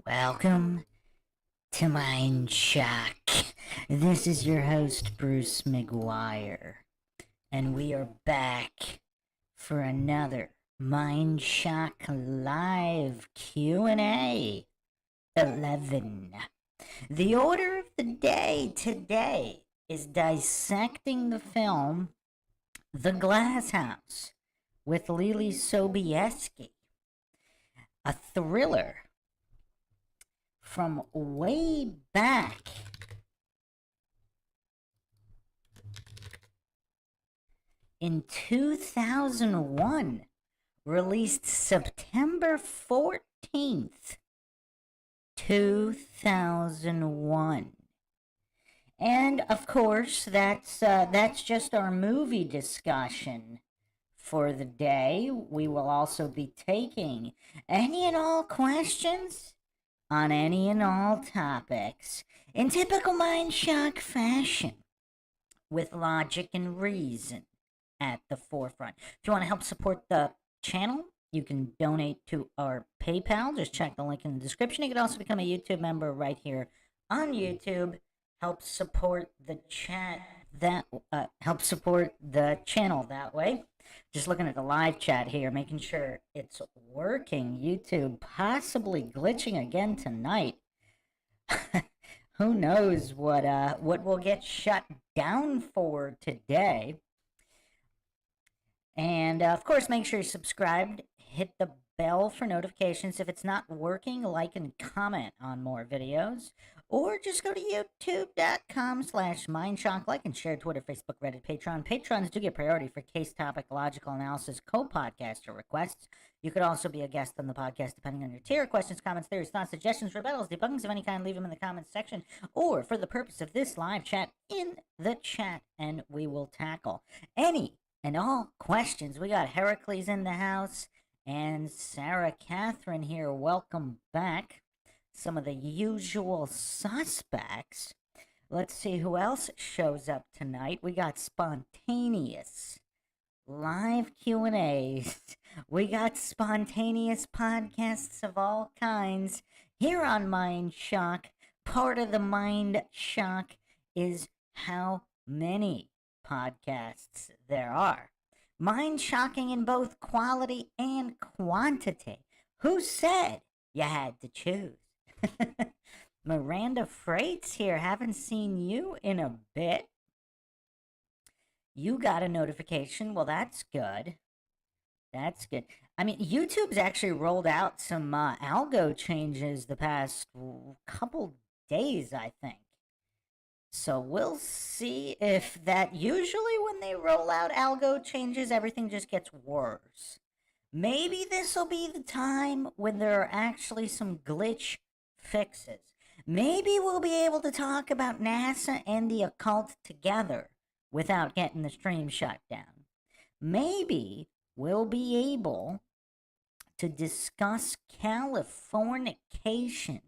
Welcome to Mindshock. This is your host, Bruce McGuire, and we are back for another Mindshock Live Q&A 11. The order of the day today is dissecting the film The Glass House with Lily Sobieski, a thriller from way back in 2001, released September 14th, 2001. And of course, that's just our movie discussion for the day. We will also be taking any and all questions on any and all topics in typical Mindshock fashion, with logic and reason at the forefront. If you want to help support the channel, you can donate to our PayPal. Just check the link in the description. You can also become a YouTube member right here on YouTube. Help support the help support the channel that way. Just looking at the live chat here, making sure it's working. YouTube possibly glitching again tonight. Who knows what will get shut down for today. And of course, make sure you're subscribed. Hit the bell for notifications. If it's not working, like and comment on more videos. Or just go to youtube.com/Mindshock. Like and share Twitter, Facebook, Reddit, Patreon. Patrons do get priority for case topic, logical analysis, co-podcaster requests. You could also be a guest on the podcast depending on your tier. Questions, comments, theories, thoughts, suggestions, rebuttals, debunkings of any kind, leave them in the comments section. Or for the purpose of this live chat, in the chat, and we will tackle any and all questions. We got Heracles in the house and Sarah Catherine here. Welcome back. Some of the usual suspects. Let's see who else shows up tonight. We got spontaneous live Q&As. We got spontaneous podcasts of all kinds here on Mindshock. Part of the Mindshock is how many podcasts there are. Mind-shocking in both quality and quantity. Who said you had to choose? Miranda Freight's here. Haven't seen you in a bit. You got a notification. Well, that's good. That's good. I mean, YouTube's actually rolled out some algo changes the past couple days, I think. So we'll see if that, usually when they roll out algo changes, everything just gets worse. Maybe this will be the time when there are actually some glitch fixes. Maybe we'll be able to talk about NASA and the occult together without getting the stream shut down. Maybe we'll be able to discuss Californication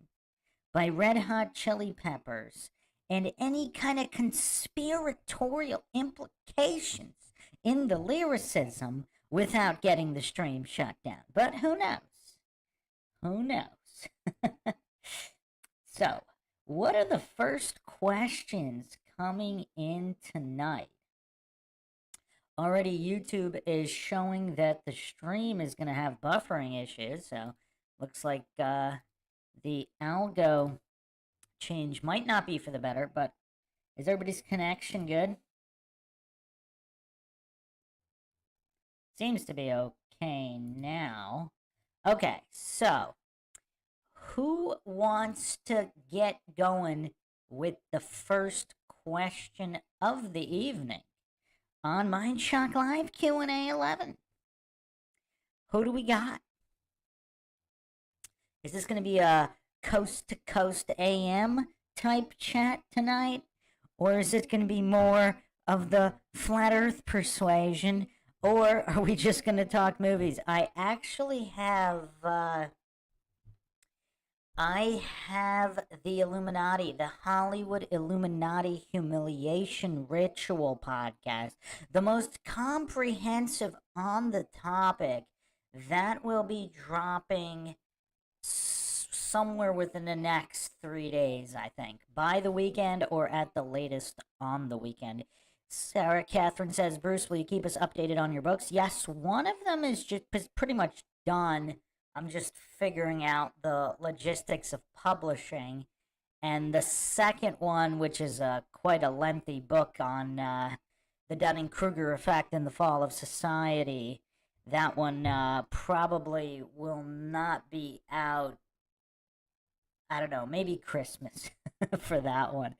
by Red Hot Chili Peppers and any kind of conspiratorial implications in the lyricism without getting the stream shut down. But who knows? Who knows? So, what are the first questions coming in tonight? Already YouTube is showing that the stream is going to have buffering issues, so looks like the algo change might not be for the better, but is everybody's connection good? Seems to be okay now. Okay, so who wants to get going with the first question of the evening on Mindshock Live Q&A 11? Who do we got? Is this going to be a coast-to-coast AM type chat tonight? Or is it going to be more of the flat earth persuasion? Or are we just going to talk movies? I actually have the Illuminati, the Hollywood Illuminati Humiliation Ritual podcast, the most comprehensive on the topic. That will be dropping somewhere within the next 3 days, I think. By the weekend or at the latest on the weekend. Sarah Catherine says, Bruce, will you keep us updated on your books? Yes, one of them is just pretty much done. I'm just figuring out the logistics of publishing. And the second one, which is quite a lengthy book on the Dunning-Kruger effect and the fall of society, that one probably will not be out, I don't know, maybe Christmas for that one.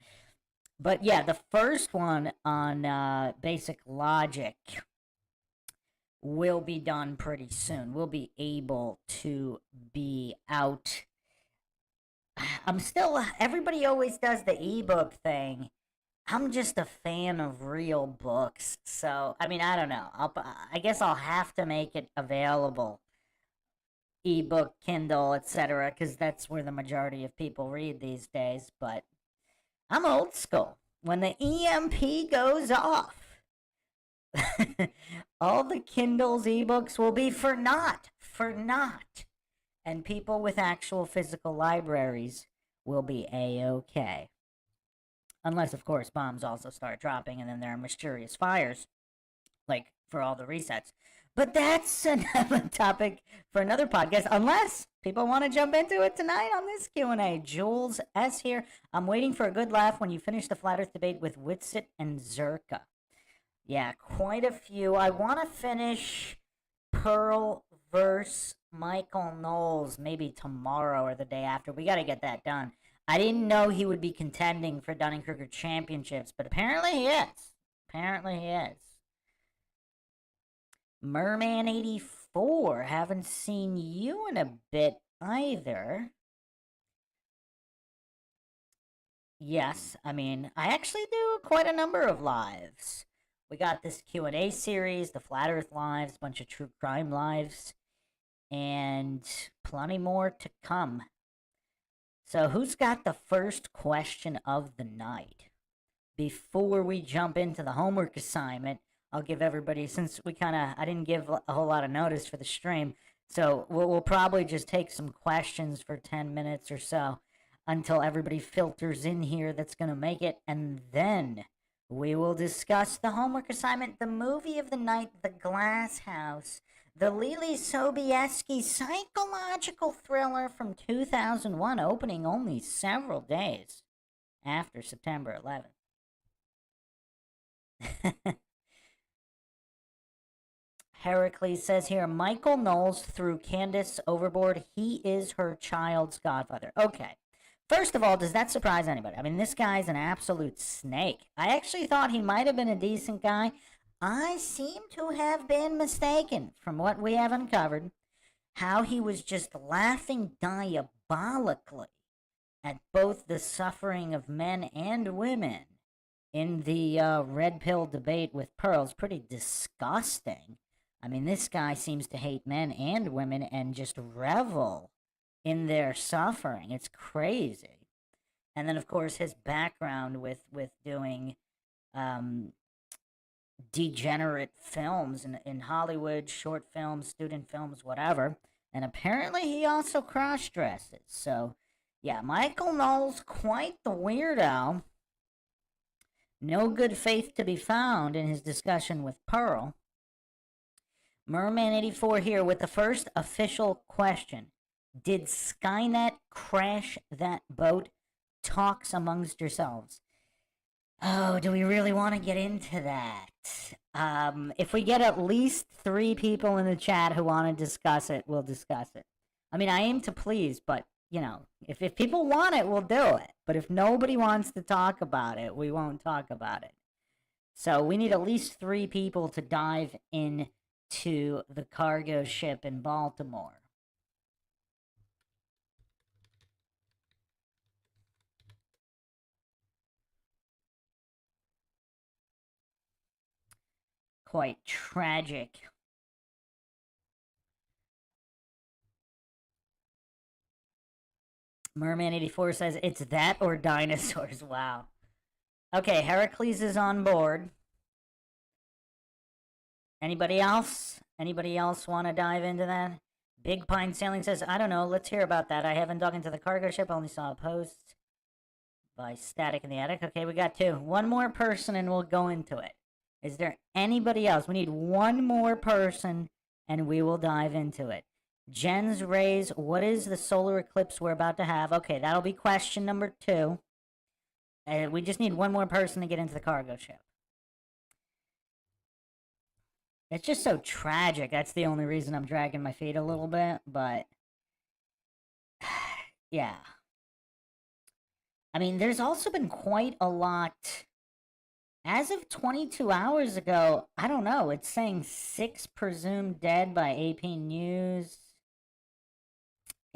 But yeah, the first one on basic logic will be done pretty soon. We'll be able to be out. I'm still, everybody always does the ebook thing. I'm just a fan of real books. So, I mean, I don't know. I guess I'll have to make it available. Ebook, Kindle, etc., because that's where the majority of people read these days. But I'm old school. When the EMP goes off, all the Kindles, ebooks will be for naught. And people with actual physical libraries will be A-okay. Unless, of course, bombs also start dropping and then there are mysterious fires, like for all the resets. But that's another topic for another podcast, unless people want to jump into it tonight on this Q&A. Jules S. here. I'm waiting for a good laugh when you finish the Flat Earth debate with Witsit and Zerka. Yeah, quite a few. I want to finish Pearl versus Michael Knowles maybe tomorrow or the day after. We got to get that done. I didn't know he would be contending for Dunning-Kruger championships, but apparently he is. Merman84, haven't seen you in a bit either. Yes, I mean, I actually do quite a number of lives. We got this Q&A series, the Flat Earth lives, a bunch of true crime lives, and plenty more to come. So who's got the first question of the night? Before we jump into the homework assignment, I'll give everybody, since I didn't give a whole lot of notice for the stream, so we'll probably just take some questions for 10 minutes or so until everybody filters in here that's going to make it, and then we will discuss the homework assignment, the movie of the night, The Glass House, the Lily Sobieski psychological thriller from 2001, opening only several days after September 11th. Heracles says here, Michael Knowles threw Candace overboard. He is her child's godfather. Okay. First of all, does that surprise anybody? I mean, this guy's an absolute snake. I actually thought he might have been a decent guy. I seem to have been mistaken from what we have uncovered, how he was just laughing diabolically at both the suffering of men and women in the red pill debate with Pearl's pretty disgusting. I mean, this guy seems to hate men and women and just revel in their suffering. It's crazy. And then, of course, his background with doing degenerate films in Hollywood, short films, student films, whatever. And apparently he also cross-dresses. So, yeah, Michael Knowles, quite the weirdo. No good faith to be found in his discussion with Pearl. Merman84 here with the first official question. Did Skynet crash that boat? Talks amongst yourselves. Oh, do we really want to get into that? If we get at least 3 people in the chat who want to discuss it, we'll discuss it. I mean, I aim to please, but, you know, if people want it, we'll do it. But if nobody wants to talk about it, we won't talk about it. So we need at least 3 people to dive into the cargo ship in Baltimore. Quite tragic. Merman84 says, it's that or dinosaurs. Wow. Okay, Heracles is on board. Anybody else? Anybody else want to dive into that? Big Pine Sailing says, I don't know. Let's hear about that. I haven't dug into the cargo ship. Only saw a post by Static in the Attic. Okay, we got two. One more person and we'll go into it. Is there anybody else? We need one more person and we will dive into it. Jen's Rays, what is the solar eclipse we're about to have? Okay, that'll be question number 2. We just need one more person to get into the cargo ship. It's just so tragic. That's the only reason I'm dragging my feet a little bit, but yeah. I mean, there's also been quite a lot. As of 22 hours ago, I don't know, it's saying 6 presumed dead by AP News.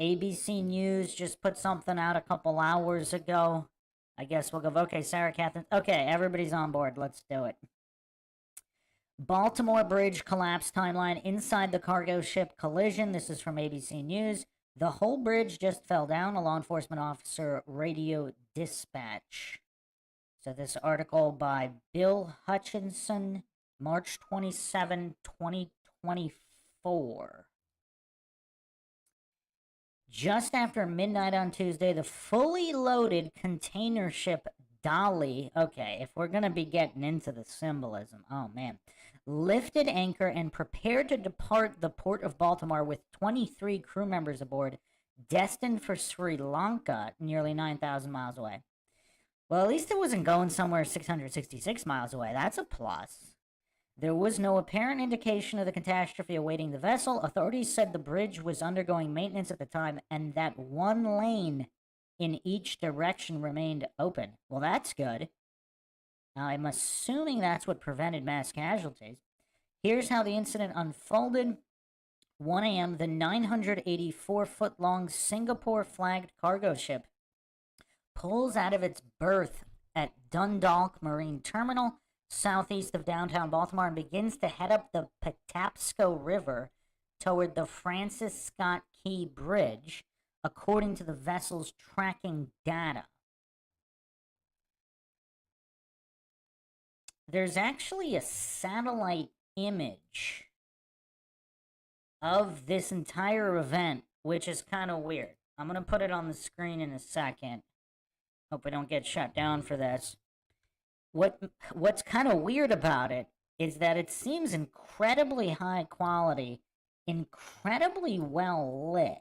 ABC News just put something out a couple hours ago. I guess we'll go, okay, Sarah Catherine. Okay, everybody's on board. Let's do it. Baltimore Bridge collapse timeline inside the cargo ship collision. This is from ABC News. The whole bridge just fell down, a law enforcement officer radio dispatch. So this article by Bill Hutchinson, March 27, 2024. Just after midnight on Tuesday, the fully loaded container ship Dolly, okay, if we're going to be getting into the symbolism, oh man, lifted anchor and prepared to depart the port of Baltimore with 23 crew members aboard, destined for Sri Lanka, nearly 9,000 miles away. Well, at least it wasn't going somewhere 666 miles away. That's a plus. There was no apparent indication of the catastrophe awaiting the vessel. Authorities said the bridge was undergoing maintenance at the time and that one lane in each direction remained open. Well, that's good. I'm assuming that's what prevented mass casualties. Here's how the incident unfolded. 1 a.m., the 984-foot-long Singapore-flagged cargo ship pulls out of its berth at Dundalk Marine Terminal, southeast of downtown Baltimore, and begins to head up the Patapsco River toward the Francis Scott Key Bridge, according to the vessel's tracking data. There's actually a satellite image of this entire event, which is kind of weird. I'm going to put it on the screen in a second. Hope we don't get shut down for this. What's kind of weird about it is that it seems incredibly high quality, incredibly well lit.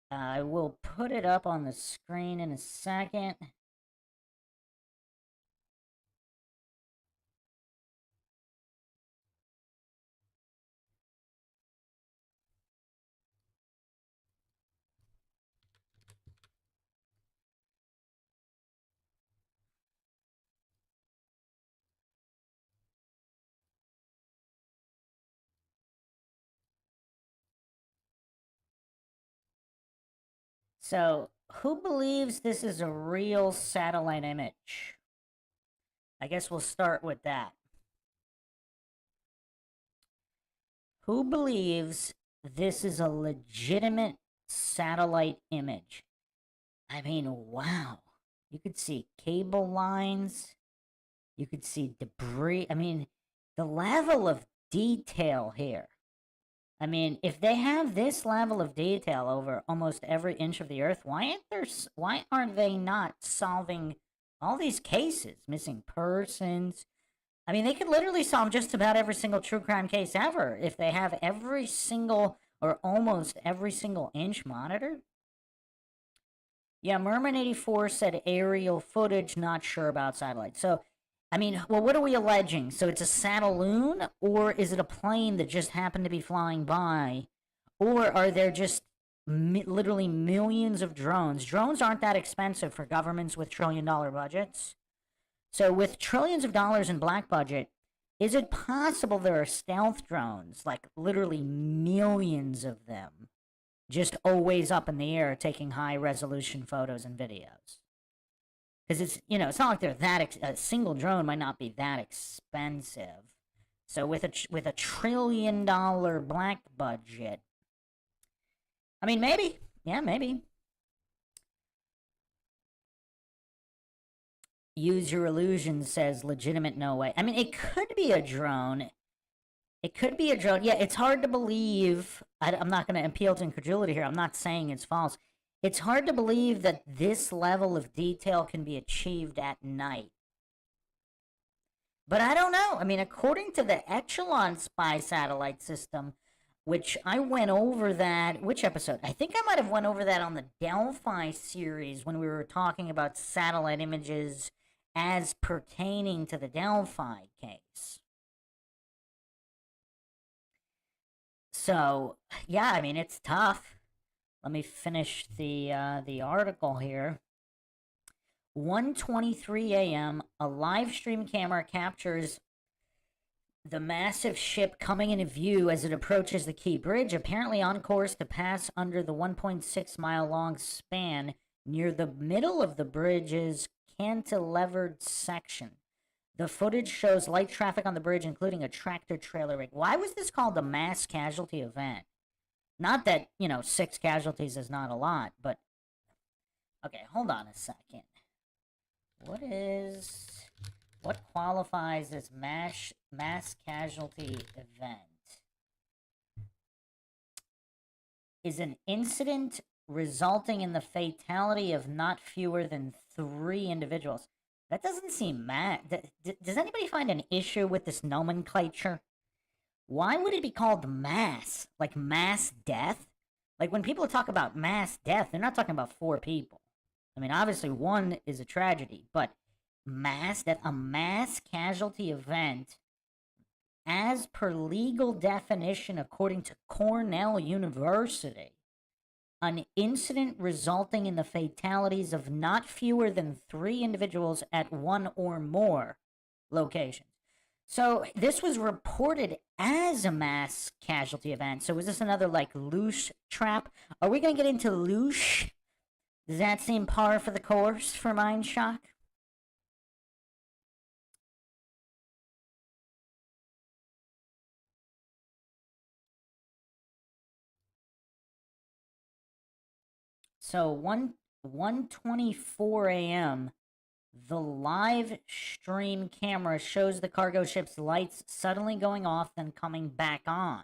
I will put it up on the screen in a second. So, who believes this is a real satellite image? I guess we'll start with that. Who believes this is a legitimate satellite image? I mean, wow. You could see cable lines. You could see debris. I mean, the level of detail here. I mean, if they have this level of detail over almost every inch of the earth, why aren't they not solving all these cases, missing persons? I mean, they could literally solve just about every single true crime case ever if they have every single or almost every single inch monitored. Yeah, Merman84 said aerial footage, not sure about satellite. So, I mean, well, what are we alleging? So it's a Satelloon, or is it a plane that just happened to be flying by? Or are there just literally millions of drones? Drones aren't that expensive for governments with trillion-dollar budgets. So with trillions of dollars in black budget, is it possible there are stealth drones, like literally millions of them, just always up in the air taking high-resolution photos and videos? Because it's, you know, it's not like they're that, a single drone might not be that expensive. So with a $1 trillion black budget, I mean, maybe. Yeah, maybe. Use Your Illusion says legitimate, no way. I mean, it could be a drone. It could be a drone. Yeah, it's hard to believe. I'm not going to appeal to incredulity here. I'm not saying it's false. It's hard to believe that this level of detail can be achieved at night. But I don't know. I mean, according to the Echelon spy satellite system, which I went over that, which episode? I think I might have went over that on the Delphi series when we were talking about satellite images as pertaining to the Delphi case. So, yeah, I mean, it's tough. Let me finish the article here. 1:23 a.m., a live stream camera captures the massive ship coming into view as it approaches the Key Bridge, apparently on course to pass under the 1.6-mile-long span near the middle of the bridge's cantilevered section. The footage shows light traffic on the bridge, including a tractor-trailer rig. Why was this called a mass casualty event? Not that, 6 casualties is not a lot, but... Okay, hold on a second. What qualifies as mass casualty event? Is an incident resulting in the fatality of not fewer than 3 individuals. That doesn't seem does anybody find an issue with this nomenclature? Why would it be called mass? Like mass death? Like when people talk about mass death, they're not talking about 4 people. I mean, obviously one is a tragedy, but a mass casualty event, as per legal definition according to Cornell University, an incident resulting in the fatalities of not fewer than 3 individuals at 1 or more locations. So this was reported as a mass casualty event. So is this another like loosh trap? Are we going to get into loosh? Does that seem par for the course for Mindshock? So 1:24 a.m., the live stream camera shows the cargo ship's lights suddenly going off, then coming back on.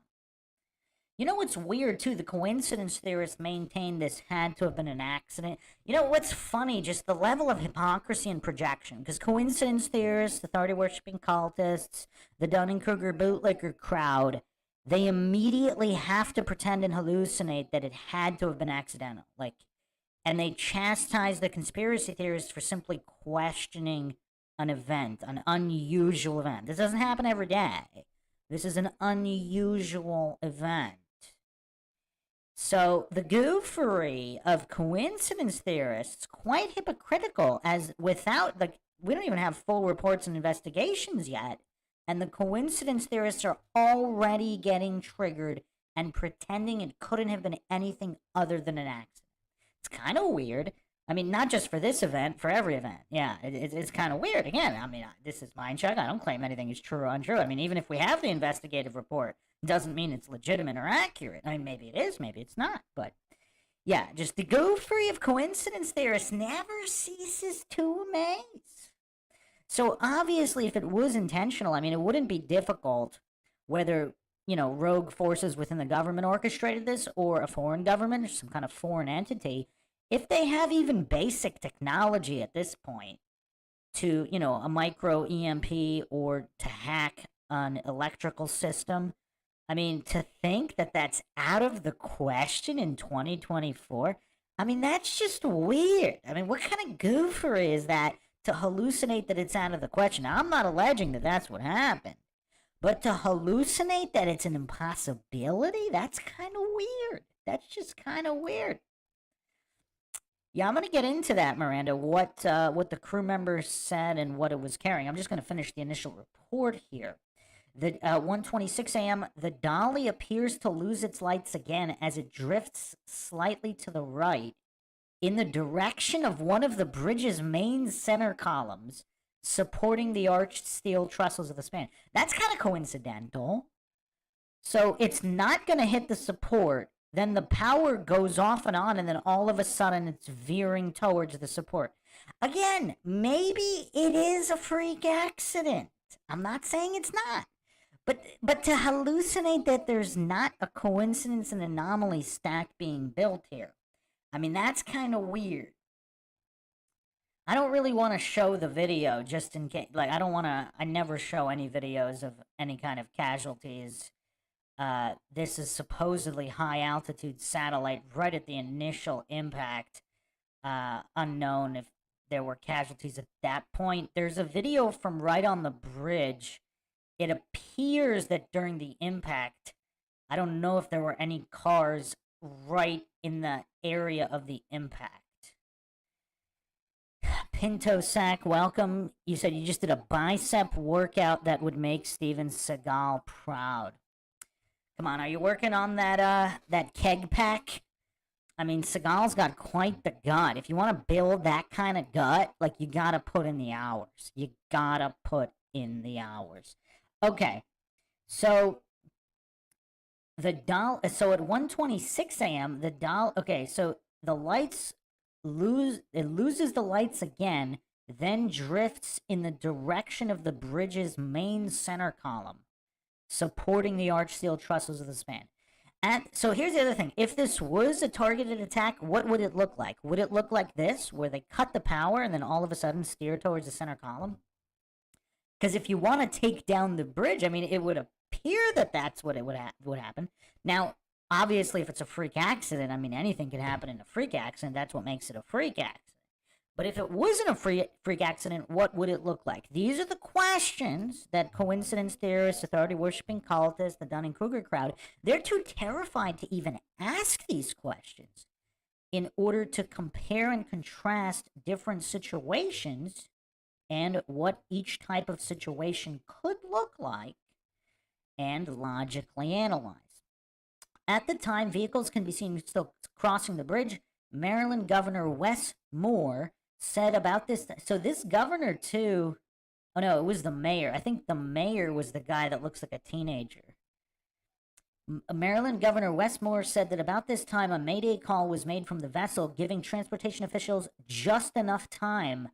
You know what's weird, too? The coincidence theorists maintain this had to have been an accident. You know what's funny? Just the level of hypocrisy and projection. Because coincidence theorists, authority-worshipping cultists, the Dunning-Kruger bootlicker crowd, they immediately have to pretend and hallucinate that it had to have been accidental. And they chastise the conspiracy theorists for simply questioning an event, an unusual event. This doesn't happen every day. This is an unusual event. So the goofery of coincidence theorists, quite hypocritical, as we don't even have full reports and investigations yet, and the coincidence theorists are already getting triggered and pretending it couldn't have been anything other than an accident. It's kind of weird. I mean, not just for this event, for every event. Yeah, it's kind of weird. Again, I mean, this is Mindshot. I don't claim anything is true or untrue. I mean, even if we have the investigative report, doesn't mean it's legitimate or accurate. I mean, maybe it is, maybe it's not. But, yeah, just the goofery of coincidence theorists never ceases to amaze. So, obviously, if it was intentional, I mean, it wouldn't be difficult whether, rogue forces within the government orchestrated this or a foreign government or some kind of foreign entity. If they have even basic technology at this point to, a micro EMP or to hack an electrical system, I mean, to think that that's out of the question in 2024, I mean, that's just weird. I mean, what kind of goofery is that to hallucinate that it's out of the question? Now, I'm not alleging that that's what happened, but to hallucinate that it's an impossibility, that's kind of weird. That's just kind of weird. Yeah, I'm going to get into that, Miranda, what the crew members said and what it was carrying. I'm just going to finish the initial report here. The 1:26 a.m., the dolly appears to lose its lights again as it drifts slightly to the right in the direction of one of the bridge's main center columns, supporting the arched steel trestles of the span. That's kind of coincidental. So it's not going to hit the support. Then the power goes off and on, and then all of a sudden it's veering towards the support. Again, maybe it is a freak accident. I'm not saying it's not. But to hallucinate that there's not a coincidence and anomaly stack being built here, I mean, that's kind of weird. I don't really want to show the video just in case. Like, I don't want to. I never show any videos of any kind of casualties. This is supposedly high altitude satellite right at the initial impact. Unknown if there were casualties at that point. There's a video from right on the bridge. It appears that during the impact, I don't know if there were any cars right in the area of the impact. Pinto Sack, welcome. You said you just did a bicep workout that would make Steven Seagal proud. Come on, are you working on that keg pack? I mean, Seagal's got quite the gut. If you want to build that kind of gut, like, you gotta put in the hours. You gotta put in the hours. Okay, so so at 1:26 a.m. Okay, so the lights loses the lights again, then drifts in the direction of the bridge's main center column, supporting the arch steel trusses of the span. So here's the other thing. If this was a targeted attack, what would it look like? Would it look like this, where they cut the power and then all of a sudden steer towards the center column? Because if you want to take down the bridge, I mean, it would appear that that's what it would happen. Now, obviously, if it's a freak accident, I mean, anything can happen in a freak accident. That's what makes it a freak accident. But if it wasn't a freak accident, what would it look like? These are the questions that coincidence theorists, authority-worshipping cultists, the Dunning-Kruger crowd, they're too terrified to even ask these questions in order to compare and contrast different situations and what each type of situation could look like and logically analyze. At the time, vehicles can be seen still crossing the bridge. Maryland Governor Wes Moore said about this. So this governor, too. Oh, no, it was the mayor. I think the mayor was the guy that looks like a teenager. Maryland Governor Wes Moore said that about this time, a mayday call was made from the vessel, giving transportation officials just enough time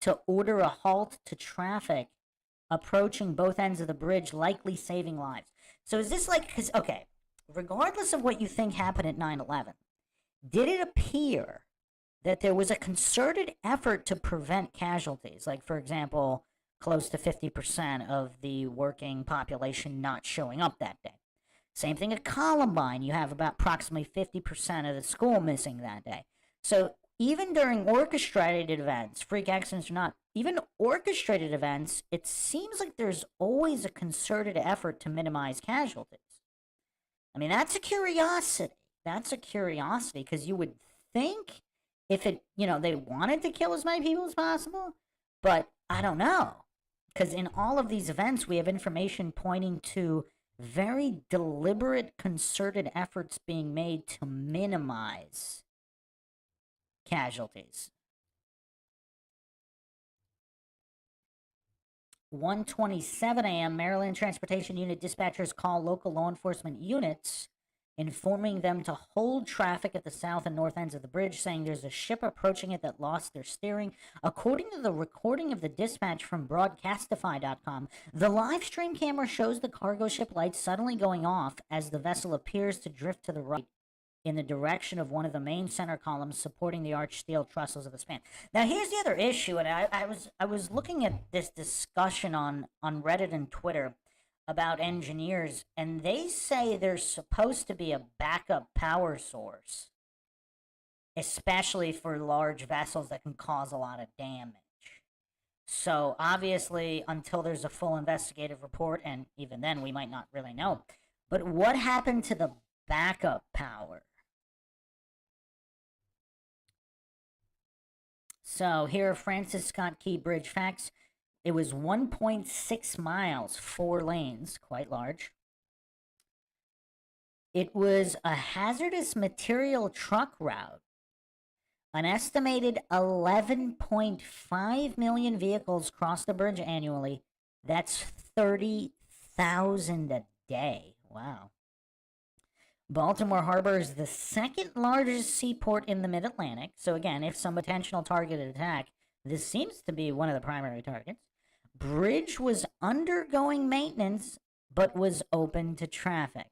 to order a halt to traffic approaching both ends of the bridge, likely saving lives. So is this like, because, okay, regardless of what you think happened at 9/11, did it appear that there was a concerted effort to prevent casualties? Like, for example, close to 50% of the working population not showing up that day. Same thing at Columbine. You have about approximately 50% of the school missing that day. So even during orchestrated events, freak accidents or not, even orchestrated events, it seems like there's always a concerted effort to minimize casualties. I mean, that's a curiosity. That's a curiosity, because you would think if it, they wanted to kill as many people as possible, but I don't know. Because in all of these events, we have information pointing to very deliberate, concerted efforts being made to minimize casualties. 1:27 a.m., Maryland Transportation Unit dispatchers call local law enforcement units, informing them to hold traffic at the south and north ends of the bridge, saying there's a ship approaching it that lost their steering. According to the recording of the dispatch from broadcastify.com, the live stream camera shows the cargo ship lights suddenly going off as the vessel appears to drift to the right in the direction of one of the main center columns supporting the arch steel trestles of the span. Now, here's the other issue, and I was looking at this discussion on Reddit and Twitter about engineers, and they say there's supposed to be a backup power source, especially for large vessels that can cause a lot of damage. So, obviously, until there's a full investigative report, and even then we might not really know, but what happened to the backup power? So here are Francis Scott Key Bridge facts. It was 1.6 miles, 4 lanes, quite large. It was a hazardous material truck route. An estimated 11.5 million vehicles cross the bridge annually. That's 30,000 a day. Wow. Baltimore Harbor is the second largest seaport in the mid-Atlantic. So again, if some potential targeted attack, this seems to be one of the primary targets. Bridge was undergoing maintenance but was open to traffic.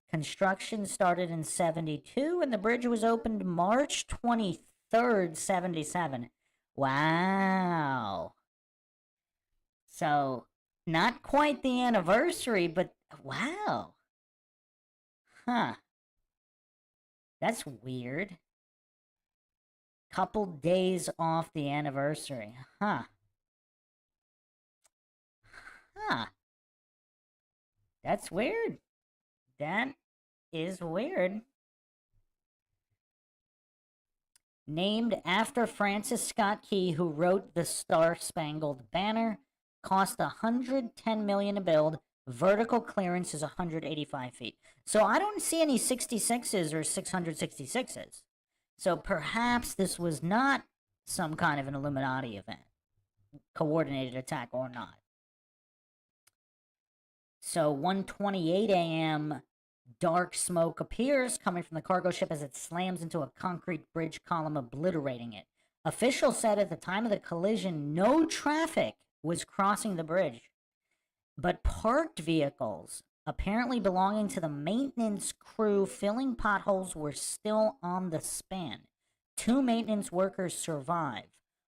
Construction started in 72 and the bridge was opened March 23rd, 77. Wow. So, not quite the anniversary, but wow. Huh. That's weird. Couple days off the anniversary. Huh. Huh. That's weird. That is weird. Named after Francis Scott Key, who wrote the Star Spangled Banner, cost $110 million to build. Vertical clearance is 185 feet. So I don't see any 66s or 666s. So perhaps this was not some kind of an Illuminati event, coordinated attack or not. So 1:28 a.m., dark smoke appears coming from the cargo ship as it slams into a concrete bridge column, obliterating it. Officials said at the time of the collision, no traffic was crossing the bridge, but parked vehicles, apparently belonging to the maintenance crew filling potholes, were still on the span. 2 maintenance workers survived.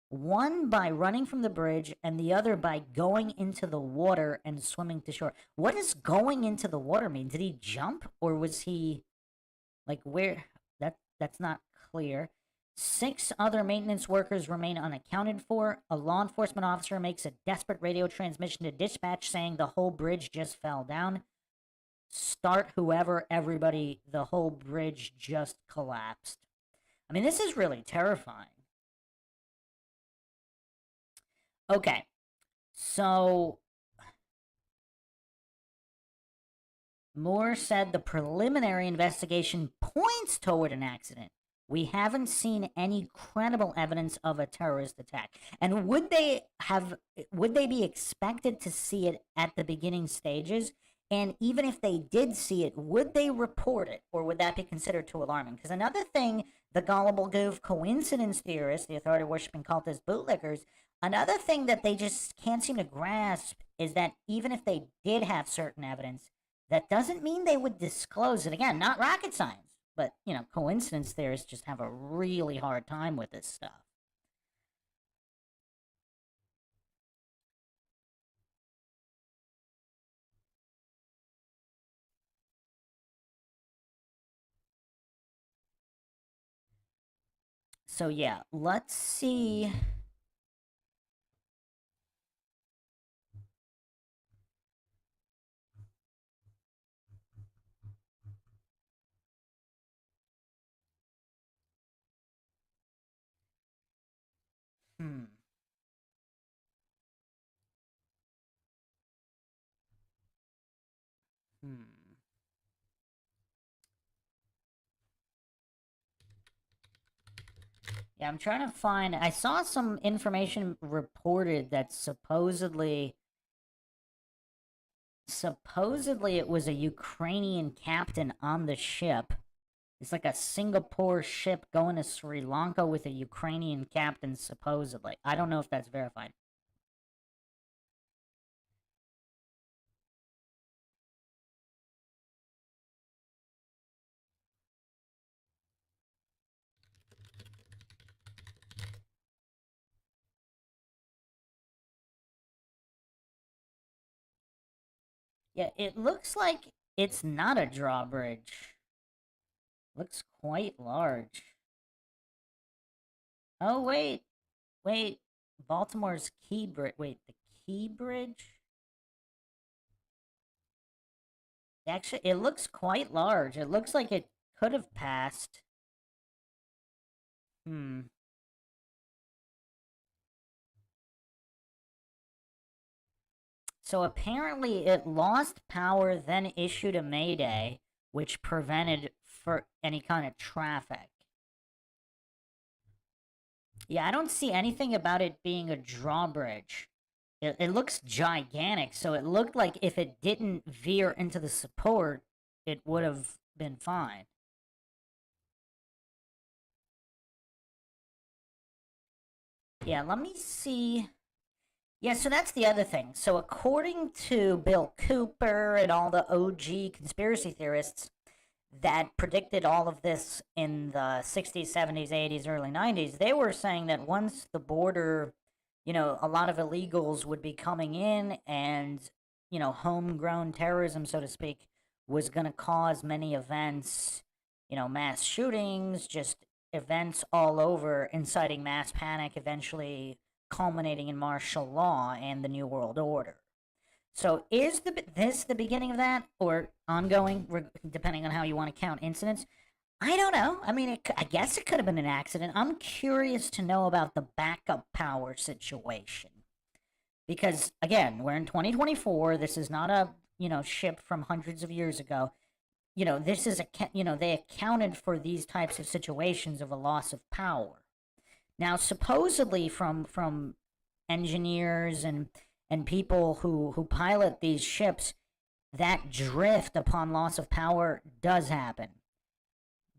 One by running from the bridge and the other by going into the water and swimming to shore. What does going into the water mean? Did he jump or was he like where? That's not clear. 6 other maintenance workers remain unaccounted for. A law enforcement officer makes a desperate radio transmission to dispatch saying the whole bridge just fell down. Start whoever, everybody, the whole bridge just collapsed. I mean, this is really terrifying. Okay, so Moore said the preliminary investigation points toward an accident. We haven't seen any credible evidence of a terrorist attack. And would they be expected to see it at the beginning stages? And even if they did see it, would they report it? Or would that be considered too alarming? Because another thing, the gullible goof coincidence theorists, the authority worshipping cultist bootlickers, another thing that they just can't seem to grasp is that even if they did have certain evidence, that doesn't mean they would disclose it. Again, not rocket science, but, coincidence theorists just have a really hard time with this stuff. So, yeah, let's see. Hmm. Hmm. Yeah, I'm trying to find. I saw some information reported that supposedly it was a Ukrainian captain on the ship. It's like a Singapore ship going to Sri Lanka with a Ukrainian captain, supposedly. I don't know if that's verified. Yeah, it looks like it's not a drawbridge. Looks quite large. Oh, wait. Baltimore's Key Bridge. Wait, the Key Bridge? Actually, it looks quite large. It looks like it could have passed. Hmm. So apparently it lost power, then issued a mayday, which prevented for any kind of traffic. Yeah, I don't see anything about it being a drawbridge. It looks gigantic, so it looked like if it didn't veer into the support, it would have been fine. Yeah, let me see. Yeah, so that's the other thing. So according to Bill Cooper and all the OG conspiracy theorists that predicted all of this in the 60s, 70s, 80s, early 90s, they were saying that once the border, a lot of illegals would be coming in and, homegrown terrorism, so to speak, was going to cause many events, mass shootings, just events all over, inciting mass panic, eventually culminating in martial law and the New World Order. So is this the beginning of that, or ongoing, depending on how you want to count incidents? I don't know. I mean, I guess it could have been an accident. I'm curious to know about the backup power situation because, again, we're in 2024. This is not a ship from hundreds of years ago. This is they accounted for these types of situations of a loss of power. Now, supposedly from engineers and people who pilot these ships, that drift upon loss of power does happen.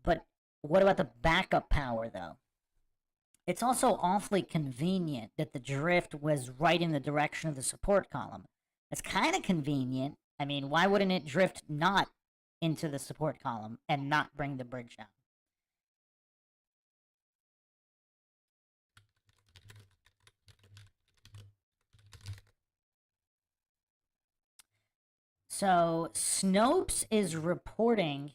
But what about the backup power, though? It's also awfully convenient that the drift was right in the direction of the support column. That's kind of convenient. I mean, why wouldn't it drift not into the support column and not bring the bridge down? So Snopes is reporting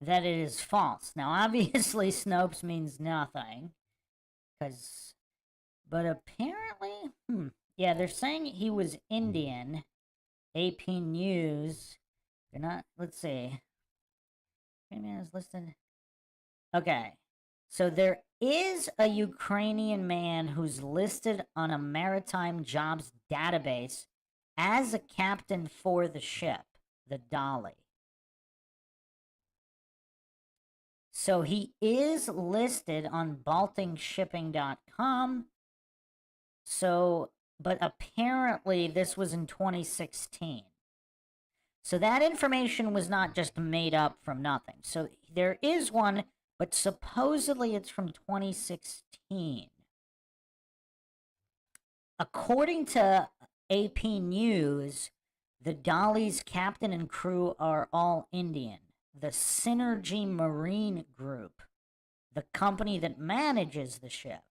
that it is false. Now, obviously, Snopes means nothing, but apparently, yeah, they're saying he was Indian. AP News. They're not. Let's see. Man is listed. Okay, so there is a Ukrainian man who's listed on a maritime jobs database as a captain for the ship, the Dolly. So he is listed on balticshipping.com. So, but apparently this was in 2016. So that information was not just made up from nothing. So there is one, but supposedly it's from 2016. According to AP News, the Dolly's captain and crew are all Indian. The Synergy Marine Group, the company that manages the ship.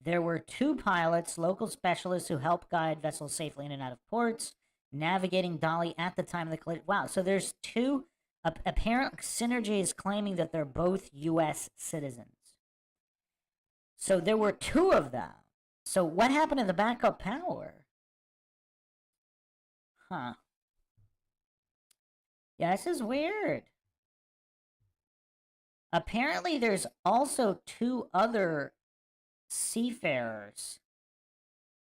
There were 2 pilots, local specialists who help guide vessels safely in and out of ports, navigating Dolly at the time of the collision. Wow, so there's 2. Apparently, Synergy is claiming that they're both U.S. citizens. So there were 2 of them. So what happened to the backup power? Huh. Yeah, this is weird. Apparently, there's also 2 other seafarers,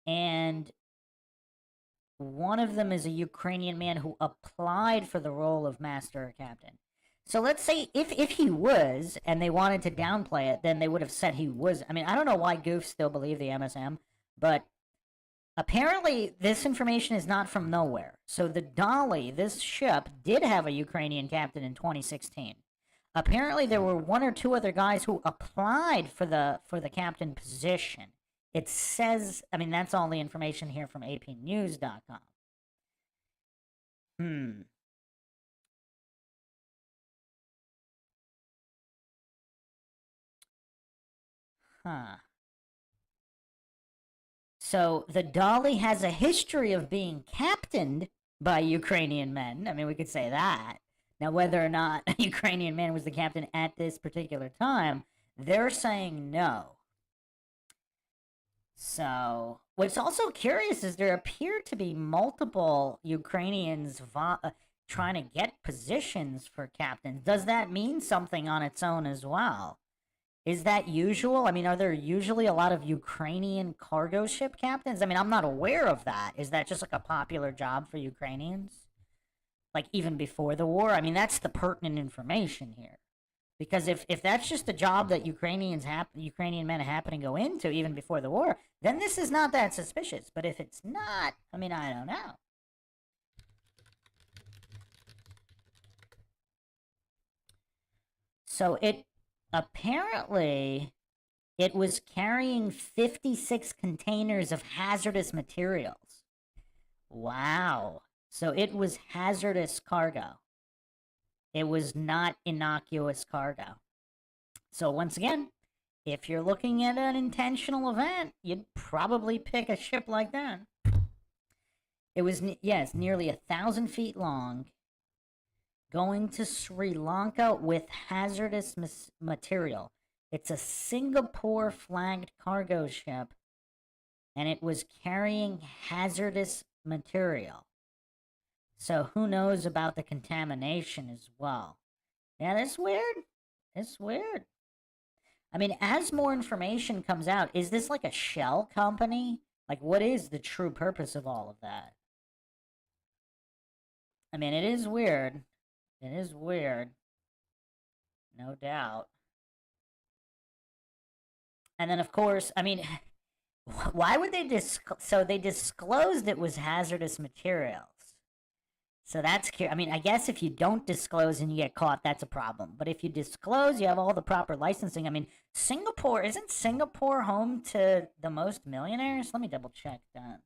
and one of them is a Ukrainian man who applied for the role of master or captain. So let's say if he was, and they wanted to downplay it, then they would have said he was. I mean, I don't know why goofs still believe the MSM, but apparently this information is not from nowhere. So the Dolly, this ship, did have a Ukrainian captain in 2016. Apparently there were 1 or 2 other guys who applied for the captain position. It says, I mean, that's all the information here from apnews.com. Huh. So the Dolly has a history of being captained by Ukrainian men. I mean, we could say that. Now, whether or not a Ukrainian man was the captain at this particular time, they're saying no. So, what's also curious is there appear to be multiple Ukrainians trying to get positions for captains. Does that mean something on its own as well? Is that usual? I mean, are there usually a lot of Ukrainian cargo ship captains? I mean, I'm not aware of that. Is that just like a popular job for Ukrainians? Like even before the war? I mean, that's the pertinent information here. Because if that's just a job that Ukrainian men happen to go into even before the war, then this is not that suspicious. But if it's not, I mean, I don't know. So it apparently It was carrying 56 containers of hazardous materials. Wow. So it was hazardous cargo. It was not innocuous cargo. So once again, if you're looking at an intentional event, you'd probably pick a ship like that. It was, yes, nearly 1,000 feet long, going to Sri Lanka with hazardous material. It's a Singapore flagged cargo ship, and it was carrying hazardous material. So who knows about the contamination as well? Yeah, that's weird. It's weird. I mean, as more information comes out, is this like a shell company? Like, what is the true purpose of all of that? I mean, it is weird. It is weird. No doubt. And then, of course, I mean, why would they so they disclosed it was hazardous materials. So that's I mean, I guess if you don't disclose and you get caught, that's a problem. But if you disclose, you have all the proper licensing. I mean, Singapore, isn't Singapore home to the most millionaires? Let me double check that.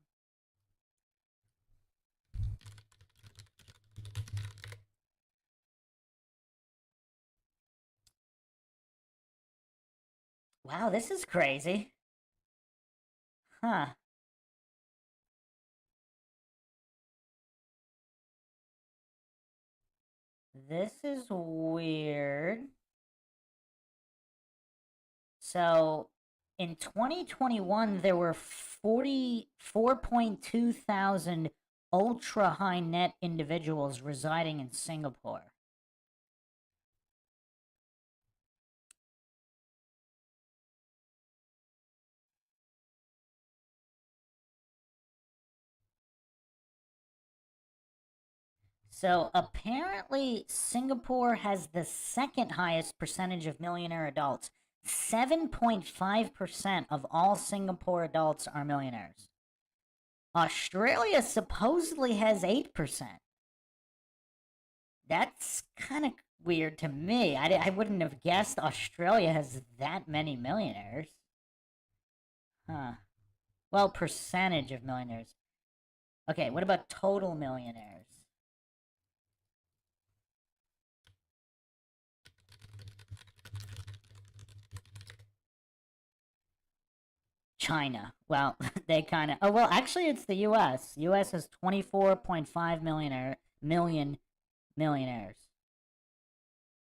Wow, this is crazy. Huh. This is weird. So in 2021, there were 44.2 thousand ultra high net individuals residing in Singapore. So apparently, Singapore has the second highest percentage of millionaire adults. 7.5% of all Singapore adults are millionaires. Australia supposedly has 8%. That's kind of weird to me. I wouldn't have guessed Australia has that many millionaires. Huh. Well, percentage of millionaires. Okay, what about total millionaires? China. Well, they kind of. Oh well, actually, it's the U.S. U.S. has 24.5 million millionaires.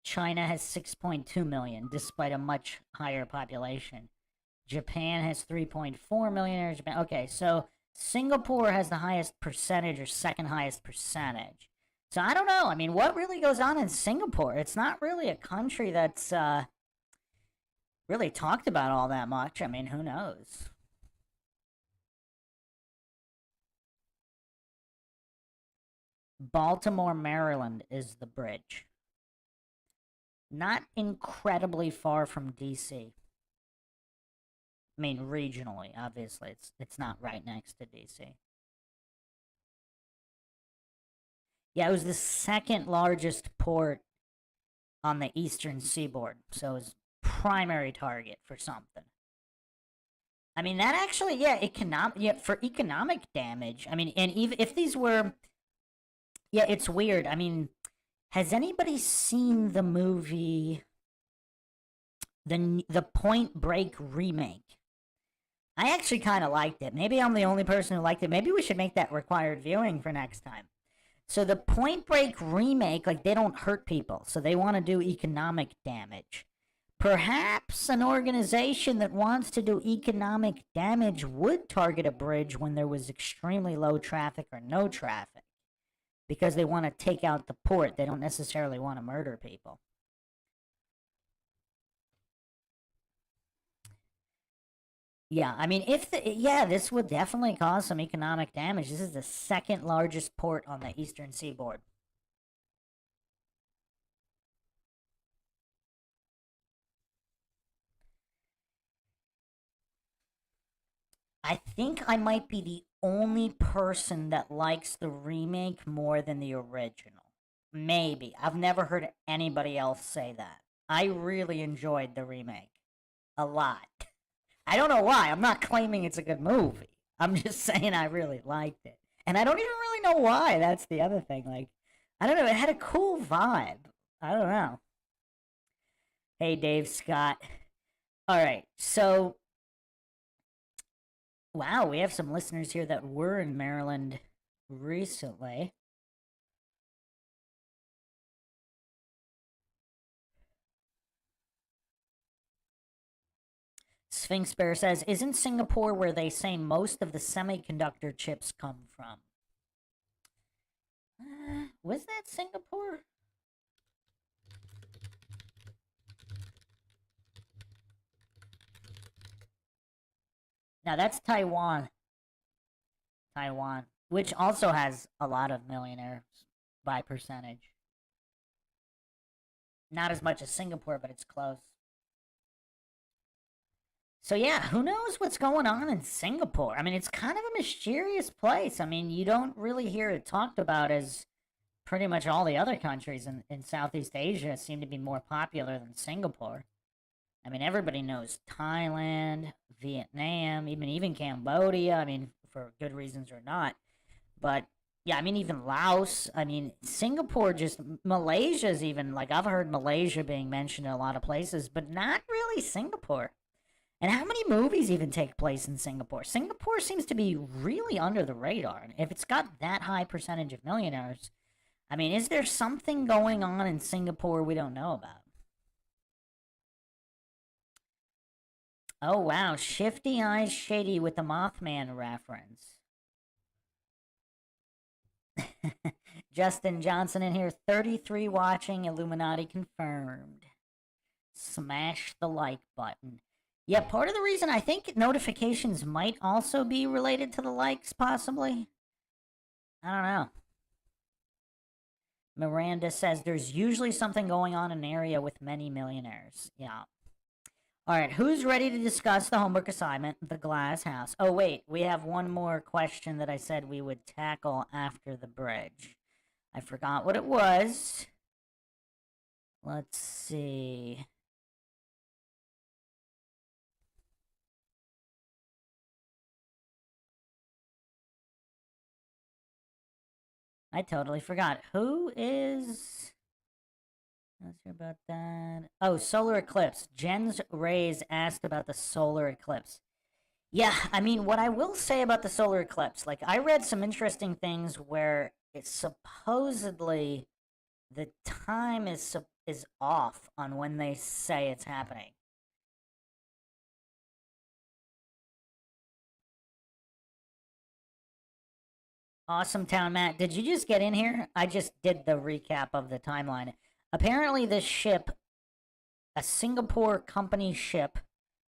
China has 6.2 million, despite a much higher population. Japan has 3.4 millionaires. Japan. Okay, so Singapore has the highest percentage or second highest percentage. So I don't know. I mean, what really goes on in Singapore? It's not really a country that's really talked about all that much. I mean, who knows? Baltimore, Maryland is the bridge. Not incredibly far from DC. I mean, regionally, obviously, it's not right next to DC. Yeah, it was the second largest port on the eastern seaboard, so it was primary target for something. I mean, that actually, yeah, for economic damage. I mean, and even if these were, yeah, it's weird. I mean, has anybody seen the movie, the Point Break remake? I actually kind of liked it. Maybe I'm the only person who liked it. Maybe we should make that required viewing for next time. So the Point Break remake, like, they don't hurt people, so they want to do economic damage. Perhaps an organization that wants to do economic damage would target a bridge when there was extremely low traffic or no traffic, because they want to take out the port. They don't necessarily want to murder people. Yeah, I mean, yeah, this would definitely cause some economic damage. This is the second largest port on the eastern seaboard. I think I might be the only person that likes the remake more than the original. Maybe. I've never heard anybody else say that. I really enjoyed the remake. A lot. I don't know why. I'm not claiming it's a good movie. I'm just saying I really liked it. And I don't even really know why. That's the other thing. Like, I don't know. It had a cool vibe. I don't know. Hey, Dave Scott. All right. So, wow, we have some listeners here that were in Maryland recently. Sphinx Bear says, isn't Singapore where they say most of the semiconductor chips come from? Was that Singapore? No, that's Taiwan. Taiwan, which also has a lot of millionaires by percentage. Not as much as Singapore, but it's close. So yeah, who knows what's going on in Singapore? I mean, it's kind of a mysterious place. I mean, you don't really hear it talked about as pretty much all the other countries in Southeast Asia seem to be more popular than Singapore. I mean, everybody knows Thailand, Vietnam, even Cambodia. I mean, for good reasons or not. But yeah, I mean, even Laos. I mean, Singapore, just Malaysia's even, like, I've heard Malaysia being mentioned in a lot of places, but not really Singapore. And how many movies even take place in Singapore? Singapore seems to be really under the radar. And if it's got that high percentage of millionaires, I mean, is there something going on in Singapore we don't know about? Oh, wow. Shifty Eyes Shady with the Mothman reference. Justin Johnson in here, 33 watching, Illuminati confirmed. Smash the like button. Yeah, part of the reason I think notifications might also be related to the likes, possibly. I don't know. Miranda says there's usually something going on in an area with many millionaires. Yeah. All right, who's ready to discuss the homework assignment, the glass house? Oh, wait, we have one more question that I said we would tackle after the bridge. I forgot what it was. Let's see. I totally forgot. Who is... Let's hear about that. Oh, solar eclipse. Jen's Rays asked about the solar eclipse. Yeah, I mean, what I will say about the solar eclipse, like, I read some interesting things where it's supposedly the time is off on when they say it's happening. Awesome Town Matt, did you just get in here? I just did the recap of the timeline. Apparently, this ship, a Singapore company ship,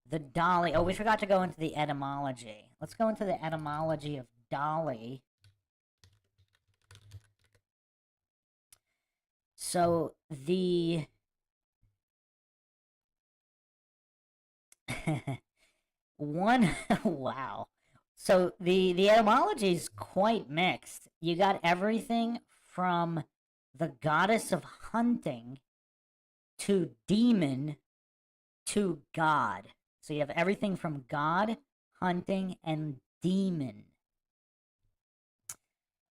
the Dolly. Oh, we forgot to go into the etymology. Let's go into the etymology of Dolly. So, the... one... wow. So, the etymology is quite mixed. You got everything from the goddess of hunting to demon to god. So you have everything from god, hunting, and demon.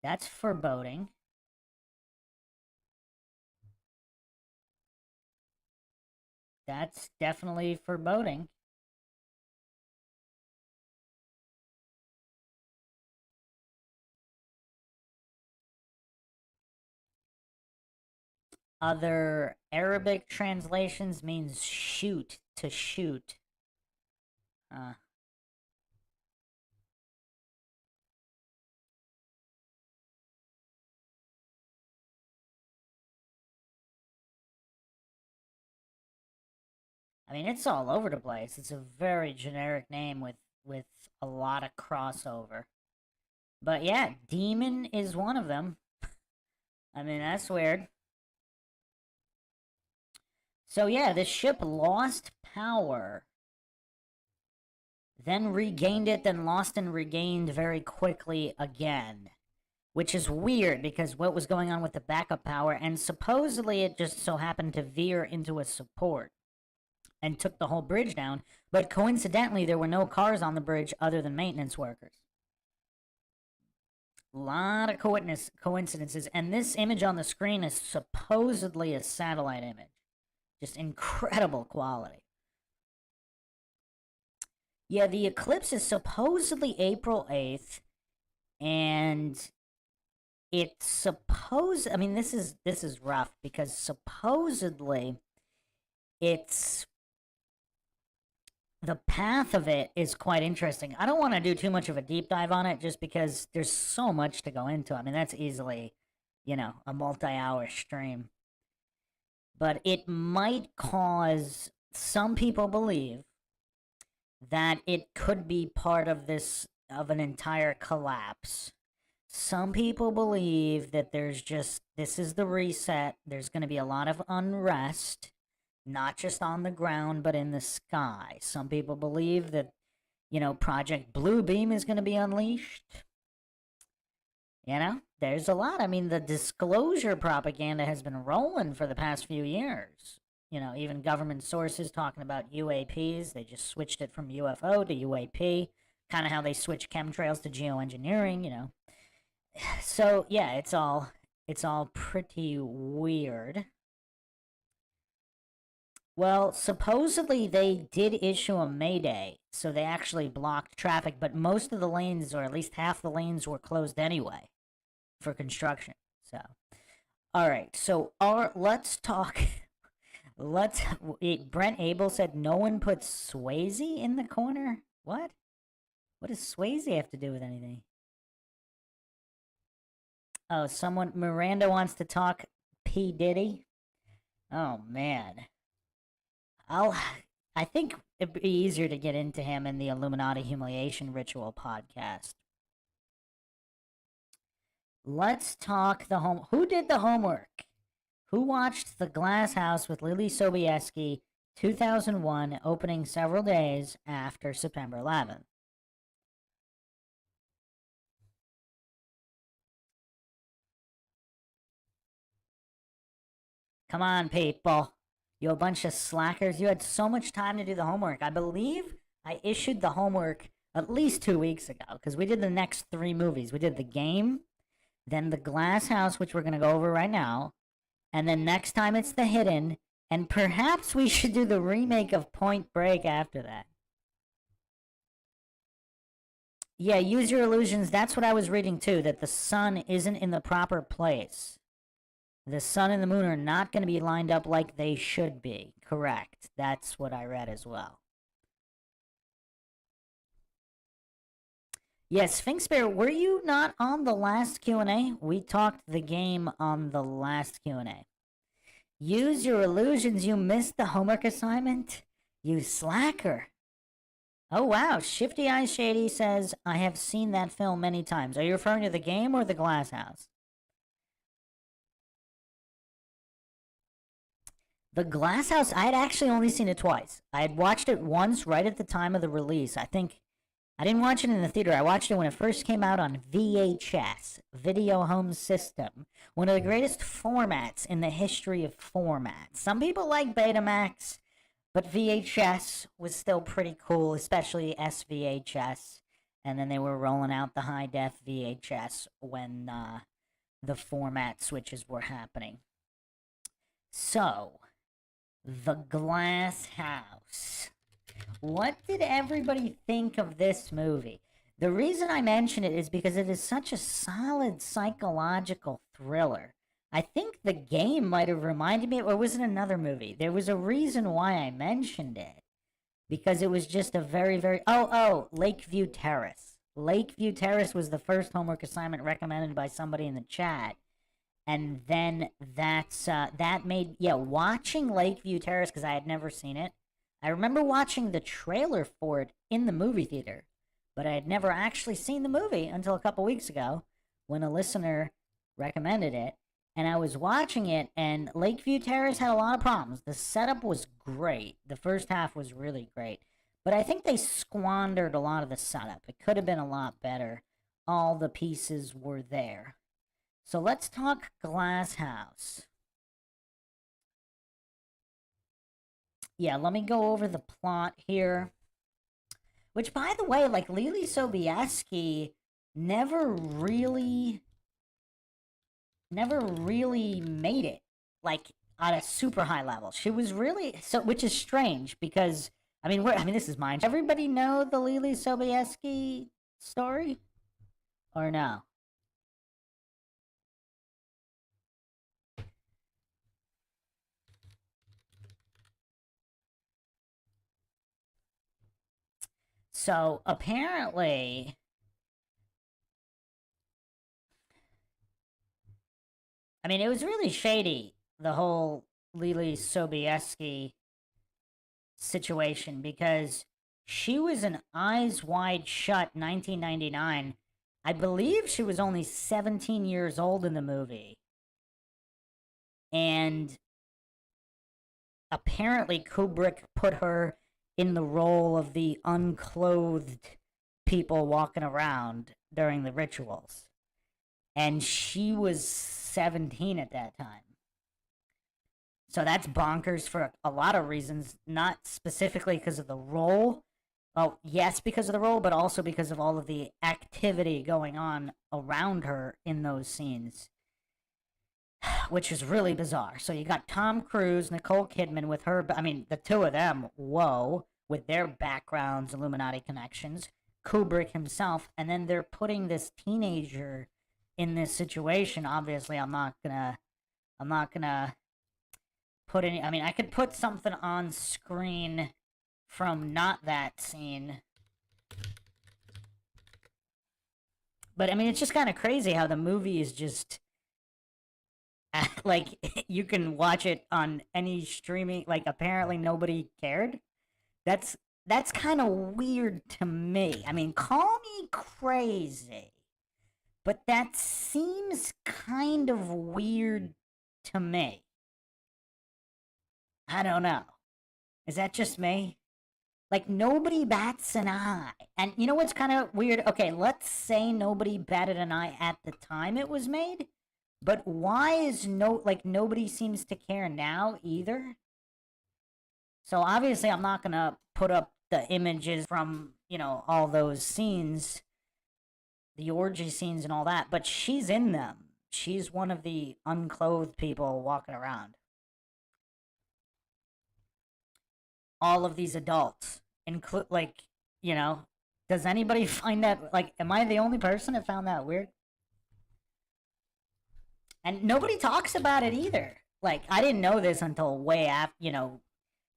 That's foreboding. That's definitely foreboding. Other Arabic translations means shoot, to shoot. I mean, it's all over the place. It's a very generic name with a lot of crossover. But yeah, demon is one of them. I mean, that's weird. So yeah, this ship lost power, then regained it, then lost and regained very quickly again. Which is weird, because what was going on with the backup power, and supposedly it just so happened to veer into a support. and took the whole bridge down. But coincidentally, there were no cars on the bridge other than maintenance workers. A lot of coincidences. And this image on the screen is supposedly a satellite image. Just incredible quality. Yeah, the eclipse is supposedly April 8th. And it's I mean, this is rough because supposedly it's the path of it is quite interesting. I don't want to do too much of a deep dive on it just because there's so much to go into. I mean, that's easily, a multi-hour stream. But it might cause, some people believe that it could be part of an entire collapse. Some people believe that this is the reset. There's going to be a lot of unrest, not just on the ground, but in the sky. Some people believe that, Project Bluebeam is going to be unleashed. There's a lot. I mean, the disclosure propaganda has been rolling for the past few years. Even government sources talking about UAPs. They just switched it from UFO to UAP. Kind of how they switch chemtrails to geoengineering, So, yeah, it's all pretty weird. Well, supposedly they did issue a mayday, so they actually blocked traffic, but most of the lanes, or at least half the lanes, were closed anyway for construction. So, all right, so let's talk. Brent Abel said no one puts Swayze in the corner. What? What does Swayze have to do with anything? Oh, Miranda wants to talk P. Diddy. Oh, man. I think it'd be easier to get into him in the Illuminati Humiliation Ritual podcast. Let's talk who did the homework? Who watched The Glass House with Lily Sobieski 2001, opening several days after September 11th? Come on, people. You a bunch of slackers. You had so much time to do the homework. I believe I issued the homework at least 2 weeks ago because we did the next 3 movies. We did The Game, then The Glass House, which we're going to go over right now, and then next time it's The Hidden, and perhaps we should do the remake of Point Break after that. Yeah, use your illusions. That's what I was reading too, that the sun isn't in the proper place. The sun and the moon are not going to be lined up like they should be. Correct. That's what I read as well. Yes, Sphinx Bear, were you not on the last Q&A? We talked The Game on the last Q&A. Use your illusions. You missed the homework assignment? You slacker. Oh, wow. Shifty Eyes Shady says, I have seen that film many times. Are you referring to The Game or The Glass House? The Glass House, I had actually only seen it twice. I had watched it once right at the time of the release. I think I didn't watch it in the theater. I watched it when it first came out on VHS, Video Home System. One of the greatest formats in the history of formats. Some people like Betamax, but VHS was still pretty cool, especially SVHS. And then they were rolling out the high-def VHS when the format switches were happening. So, The Glass House. What did everybody think of this movie? The reason I mention it is because it is such a solid psychological thriller. I think The Game might have reminded me, or was it another movie? There was a reason why I mentioned it. Because it was just a very, very... Oh, Lakeview Terrace. Lakeview Terrace was the first homework assignment recommended by somebody in the chat. And then that made... Yeah, watching Lakeview Terrace, because I had never seen it. I remember watching the trailer for it in the movie theater. But I had never actually seen the movie until a couple weeks ago when a listener recommended it. And I was watching it, and Lakeview Terrace had a lot of problems. The setup was great. The first half was really great. But I think they squandered a lot of the setup. It could have been a lot better. All the pieces were there. So let's talk Glass House. Yeah, let me go over the plot here. Which, by the way, like Lily Sobieski never really, never really made it like at a super high level. She was really so, which is strange because I mean, this is mine. Everybody know the Lily Sobieski story, or no? So apparently, I mean, it was really shady, the whole Lily Sobieski situation, because she was an Eyes Wide Shut 1999. I believe she was only 17 years old in the movie. And apparently Kubrick put her in the role of the unclothed people walking around during the rituals. And she was 17 at that time. So that's bonkers for a lot of reasons, not specifically because of the role. Oh, yes, because of the role, but also because of all of the activity going on around her in those scenes, which is really bizarre. So you got Tom Cruise, Nicole Kidman with her, I mean, the two of them, whoa, with their backgrounds, Illuminati connections, Kubrick himself, and then they're putting this teenager in this situation. Obviously, I'm not gonna put any, I mean, I could put something on screen from not that scene. But I mean, it's just kind of crazy how the movie is just like you can watch it on any streaming. Like apparently nobody cared. That's that's kind of weird to me. I mean, call me crazy, but that seems kind of weird to me. I don't know. Is that just me? Like nobody bats an eye. And you know what's kind of weird? Okay, let's say nobody batted an eye at the time it was made, but why is nobody seems to care now either? So obviously I'm not going to put up the images from, all those scenes, the orgy scenes and all that, but she's in them. She's one of the unclothed people walking around. All of these adults include you know does anybody find that, like, am I the only person that found that weird? And nobody talks about it either. Like, I didn't know this until way after,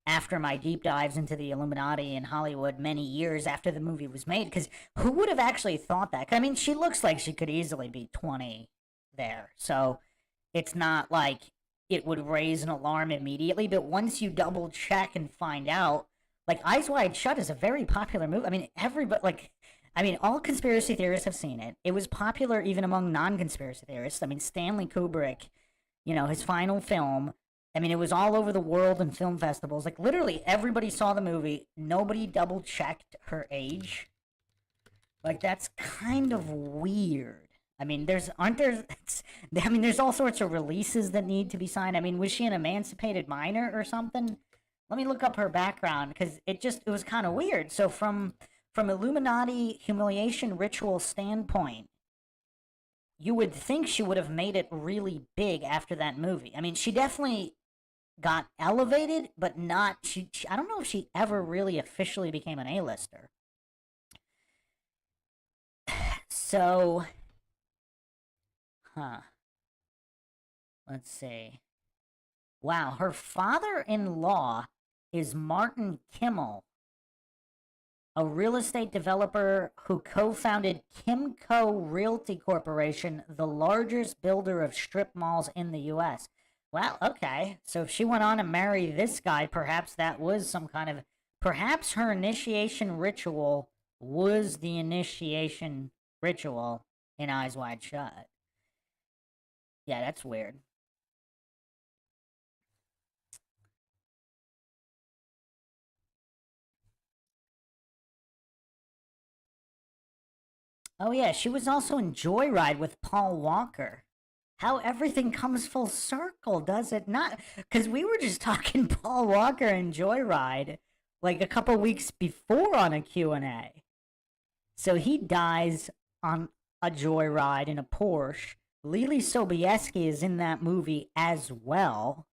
after my deep dives into the Illuminati in Hollywood many years after the movie was made, because who would have actually thought that? I mean, she looks like she could easily be 20 there, so it's not like it would raise an alarm immediately. But once you double check and find out, like Eyes Wide Shut is a very popular movie. I mean, everybody, like, I mean, all conspiracy theorists have seen it. It was popular even among non-conspiracy theorists. I mean, Stanley Kubrick, his final film. I mean, it was all over the world in film festivals. Like, literally everybody saw the movie. Nobody double checked her age. Like, that's kind of weird. I mean, aren't there, I mean, there's all sorts of releases that need to be signed. I mean, was she an emancipated minor or something? Let me look up her background because it was kind of weird. So from Illuminati humiliation ritual standpoint, you would think she would have made it really big after that movie. I mean, she definitely got elevated, but not I don't know if she ever really officially became an A-lister. So, huh. Let's see. Wow, her father-in-law is Martin Kimmel, a real estate developer who co-founded Kimco Realty Corporation, the largest builder of strip malls in the US. Well, okay. So if she went on to marry this guy, perhaps that was some kind of, perhaps her initiation ritual was the initiation ritual in Eyes Wide Shut. Yeah, that's weird. Oh yeah, she was also in Joyride with Paul Walker. how everything comes full circle, does it not? Because we were just talking Paul Walker and Joyride like a couple weeks before on a Q&A. So he dies on a Joyride in a Porsche. Lily Sobieski is in that movie as well.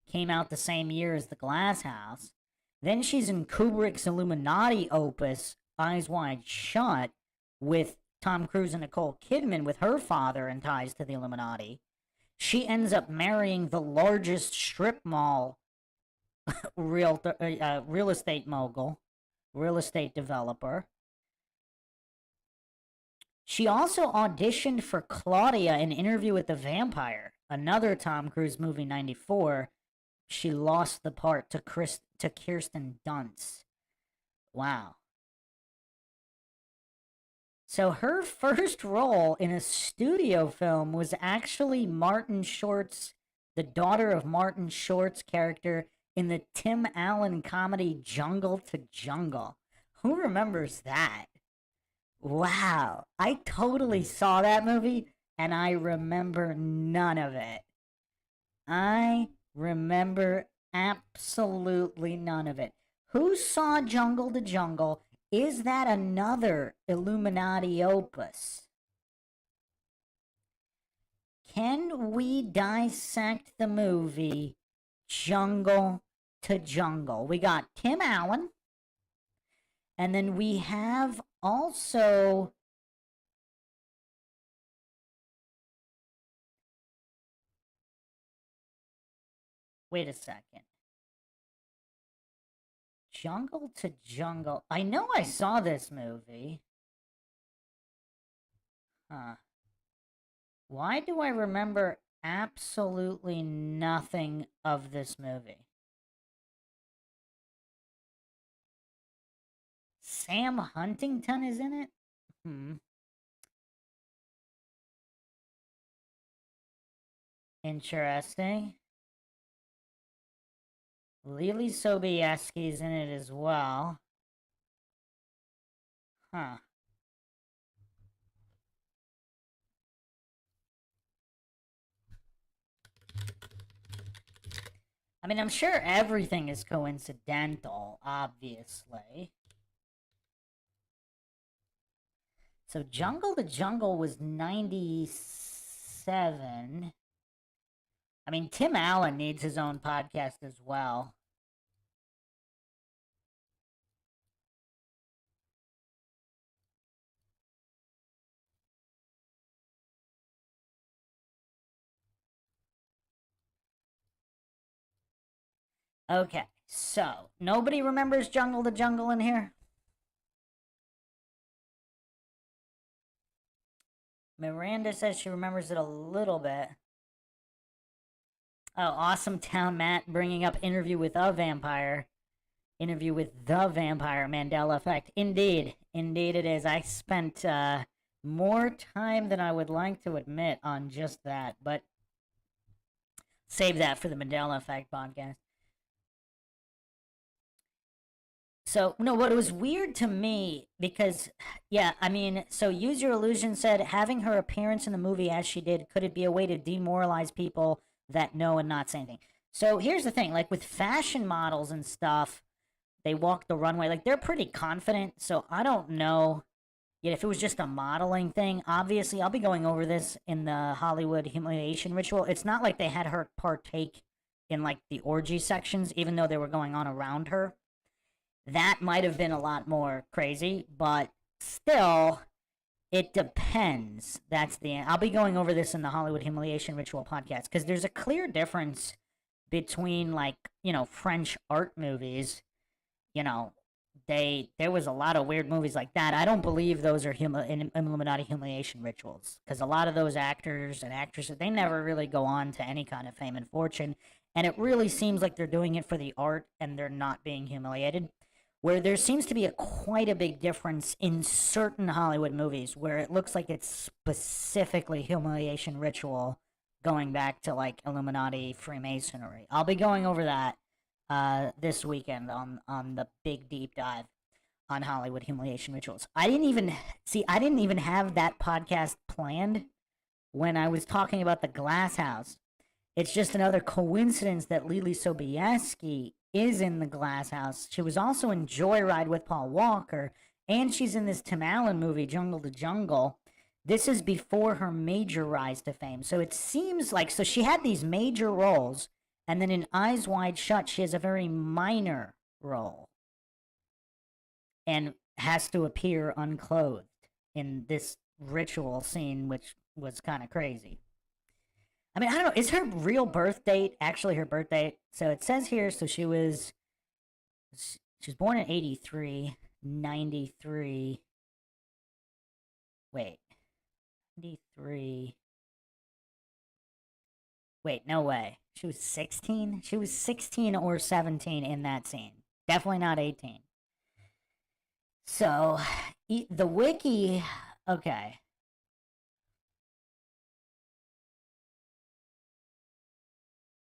Came out the same year as The Glass House. Then she's in Kubrick's Illuminati opus, Eyes Wide Shut, with Tom Cruise and Nicole Kidman, with her father and ties to the Illuminati. She ends up marrying the largest strip mall real estate mogul, real estate developer. She also auditioned for Claudia in Interview with the Vampire, another Tom Cruise movie, 94. She lost the part to Kirsten Dunst. Wow. So her first role in a studio film was actually Martin Short's, the daughter of Martin Short's character in the Tim Allen comedy Jungle to Jungle. Who remembers that? Wow. I totally saw that movie and I remember none of it. I remember absolutely none of it. Who saw Jungle to Jungle? Is that another Illuminati opus? Can we dissect the movie Jungle to Jungle? We got Tim Allen, and then we have also wait a second. Jungle to Jungle. I know I saw this movie. Huh. Why do I remember absolutely nothing of this movie? Sam Huntington is in it? Interesting. Lily Sobieski's in it as well. Huh. I mean, I'm sure everything is coincidental, obviously. So Jungle to Jungle was 97. I mean, Tim Allen needs his own podcast as well. Okay, so nobody remembers Jungle to Jungle in here? Miranda says she remembers it a little bit. Oh, Awesome Town Matt bringing up Interview with a Vampire. Interview with the Vampire, Mandela Effect. Indeed. Indeed it is. I spent more time than I would like to admit on just that, but save that for the Mandela Effect podcast. So, no, what was weird to me, because, yeah, I mean, so Use Your Illusion said, having her appearance in the movie as she did, could it be a way to demoralize people that know and not say anything? So here's the thing, like with fashion models and stuff, they walk the runway, like they're pretty confident, so I don't know yet if it was just a modeling thing. Obviously, I'll be going over this in the Hollywood humiliation ritual. It's not like they had her partake in like the orgy sections, even though they were going on around her. That might have been a lot more crazy, but still, it depends. That's the end. I'll be going over this in the Hollywood Humiliation Ritual podcast, because there's a clear difference between, like, you know, French art movies. You know, there was a lot of weird movies like that. I don't believe those are Illuminati humiliation rituals, because a lot of those actors and actresses, they never really go on to any kind of fame and fortune, and it really seems like they're doing it for the art and they're not being humiliated. Where there seems to be quite a big difference in certain Hollywood movies where it looks like it's specifically humiliation ritual going back to like Illuminati Freemasonry. I'll be going over that this weekend on the big deep dive on Hollywood humiliation rituals. I didn't even have that podcast planned when I was talking about the Glass House. It's just another coincidence that Lily Sobieski is in the Glass House. She was also in Joyride with Paul Walker, and she's in this Tim Allen movie, Jungle to Jungle. This is before her major rise to fame. So it seems like, so she had these major roles, and then in Eyes Wide Shut, she has a very minor role and has to appear unclothed in this ritual scene, which was kind of crazy. I mean, I don't know. Is her real birth date actually her birth date? So it says here, so she was born in 83, 93. Wait. 93. Wait, no way. She was 16? She was 16 or 17 in that scene. Definitely not 18. So, the wiki, okay.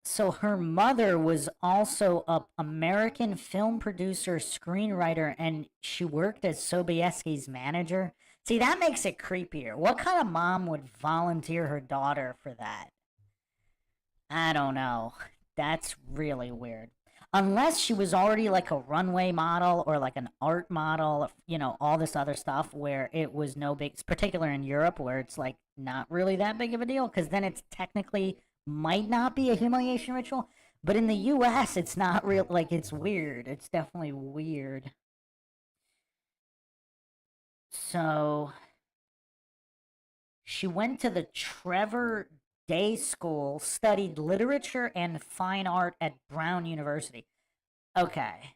So her mother was also a American film producer, screenwriter, and she worked as Sobieski's manager. See, that makes it creepier. What kind of mom would volunteer her daughter for that? I don't know. That's really weird. Unless she was already like a runway model or like an art model, all this other stuff where it was no big, particular in Europe where it's like not really that big of a deal, because then it's technically might not be a humiliation ritual. But in the US, it's not real, like it's weird. It's definitely weird. So she went to the Trevor Day School, studied literature and fine art at Brown University. Okay.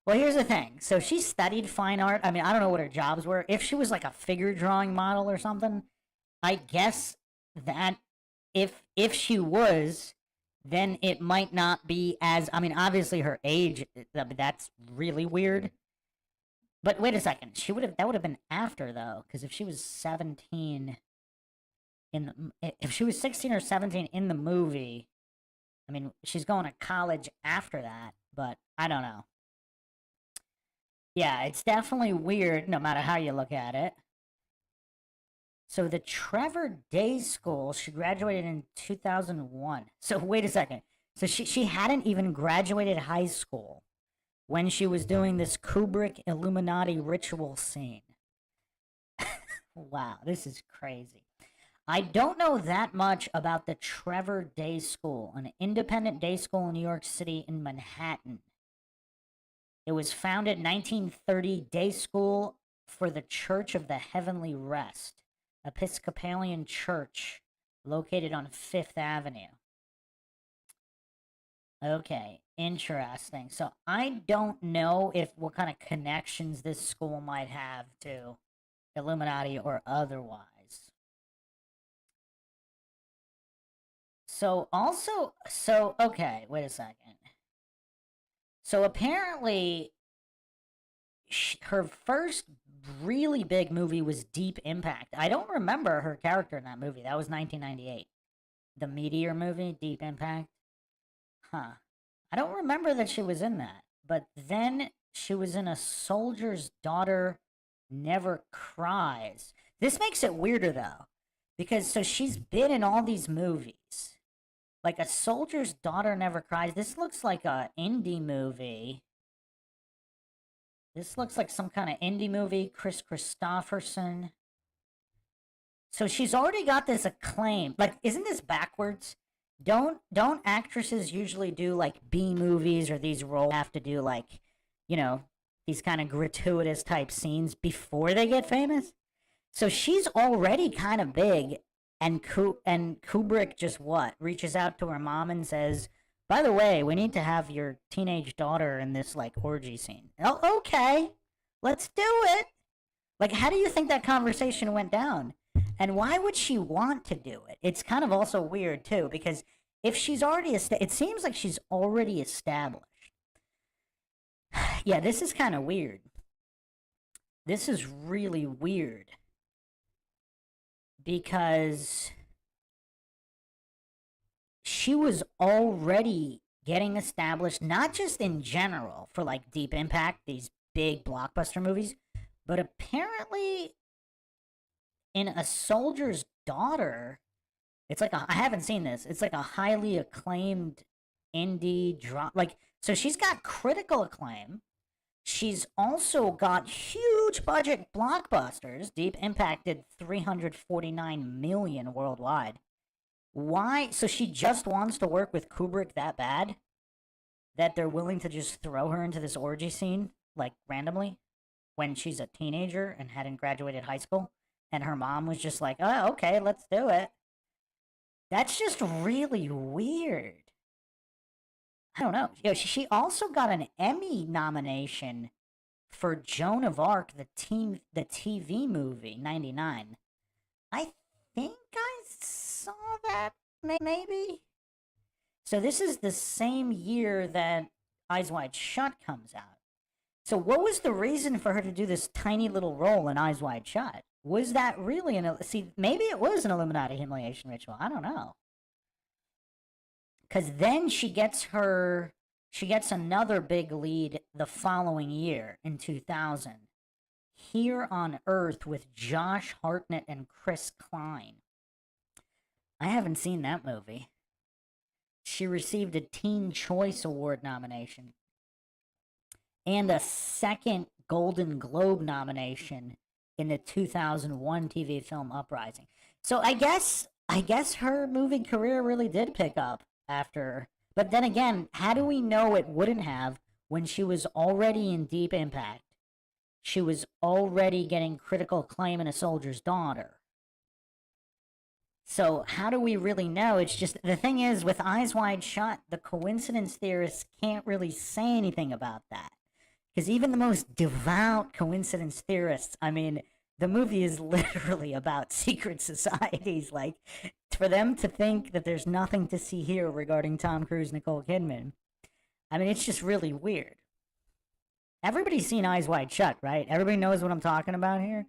Well, here's the thing. So she studied fine art. I mean, I don't know what her jobs were. If she was like a figure drawing model or something, I guess that if she was, then it might not be as, I mean, obviously her age, that's really weird. But wait a second. That would have been after though, because if she was 17 if she was 16 or 17 in the movie, I mean, she's going to college after that, but I don't know. Yeah, it's definitely weird no matter how you look at it. So the Trevor Day School, she graduated in 2001. So wait a second. So she hadn't even graduated high school when she was doing this Kubrick Illuminati ritual scene. Wow, this is crazy. I don't know that much about the Trevor Day School, an independent day school in New York City in Manhattan. It was founded in 1930, day school for the Church of the Heavenly Rest, Episcopalian church located on Fifth Avenue. Okay, interesting. So I don't know what kind of connections this school might have to Illuminati or otherwise. So okay, wait a second. So apparently, her first really big movie was Deep Impact. I don't remember her character in that movie. That was 1998. The Meteor movie, Deep Impact. Huh. I don't remember that she was in that. But then she was in A Soldier's Daughter Never Cries. This makes it weirder, though. Because, so she's been in all these movies. Like A Soldier's Daughter Never Cries. This looks like a indie movie. This looks like some kind of indie movie. Chris Christopherson. So she's already got this acclaim. Like, isn't this backwards? Don't actresses usually do like B movies or these roles have to do like, these kind of gratuitous type scenes before they get famous? So she's already kind of big, and Kubrick just reaches out to her mom and says, by the way, we need to have your teenage daughter in this like orgy scene. Oh, okay, let's do it. Like, how do you think that conversation went down? And why would she want to do it? It's kind of also weird too, because if she's already it seems like she's already established. Yeah, this is kind of weird. This is really weird. Because she was already getting established, not just in general for like Deep Impact, these big blockbuster movies, but apparently in A Soldier's Daughter. It's like I haven't seen this. It's like a highly acclaimed indie drama. Like, so she's got critical acclaim. She's also got huge budget blockbusters. Deep Impact did 349 million worldwide. Why? So she just wants to work with Kubrick that bad that they're willing to just throw her into this orgy scene, like, randomly, when she's a teenager and hadn't graduated high school, and her mom was just like, oh, okay, let's do it. That's just really weird. I don't know. You know, she also got an Emmy nomination for Joan of Arc, the TV movie, 99. I think I saw that, maybe? So this is the same year that Eyes Wide Shut comes out. So what was the reason for her to do this tiny little role in Eyes Wide Shut? Was that really maybe it was an Illuminati humiliation ritual. I don't know. Because then she gets another big lead the following year in 2000. Here on Earth with Josh Hartnett and Chris Klein. I haven't seen that movie. She received a Teen Choice Award nomination and a second Golden Globe nomination in the 2001 TV film Uprising. So I guess her movie career really did pick up after. But then again, how do we know it wouldn't have when she was already in Deep Impact? She was already getting critical acclaim in A Soldier's Daughter. So how do we really know? It's just, the thing is, with Eyes Wide Shut, the coincidence theorists can't really say anything about that. Because even the most devout coincidence theorists, I mean, the movie is literally about secret societies. Like, for them to think that there's nothing to see here regarding Tom Cruise, Nicole Kidman, I mean, it's just really weird. Everybody's seen Eyes Wide Shut, right? Everybody knows what I'm talking about here?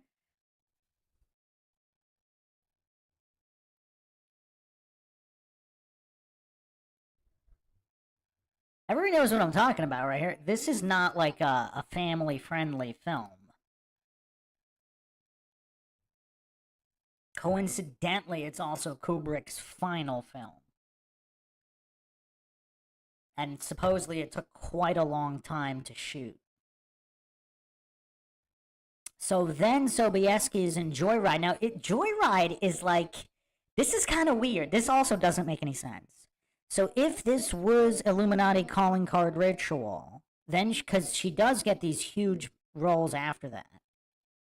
Everybody knows what I'm talking about right here. This is not like a family-friendly film. Coincidentally, it's also Kubrick's final film. And supposedly it took quite a long time to shoot. So then Sobieski is in Joyride. Now, Joyride is like, this is kind of weird. This also doesn't make any sense. So if this was Illuminati calling card ritual, then, because she does get these huge roles after that.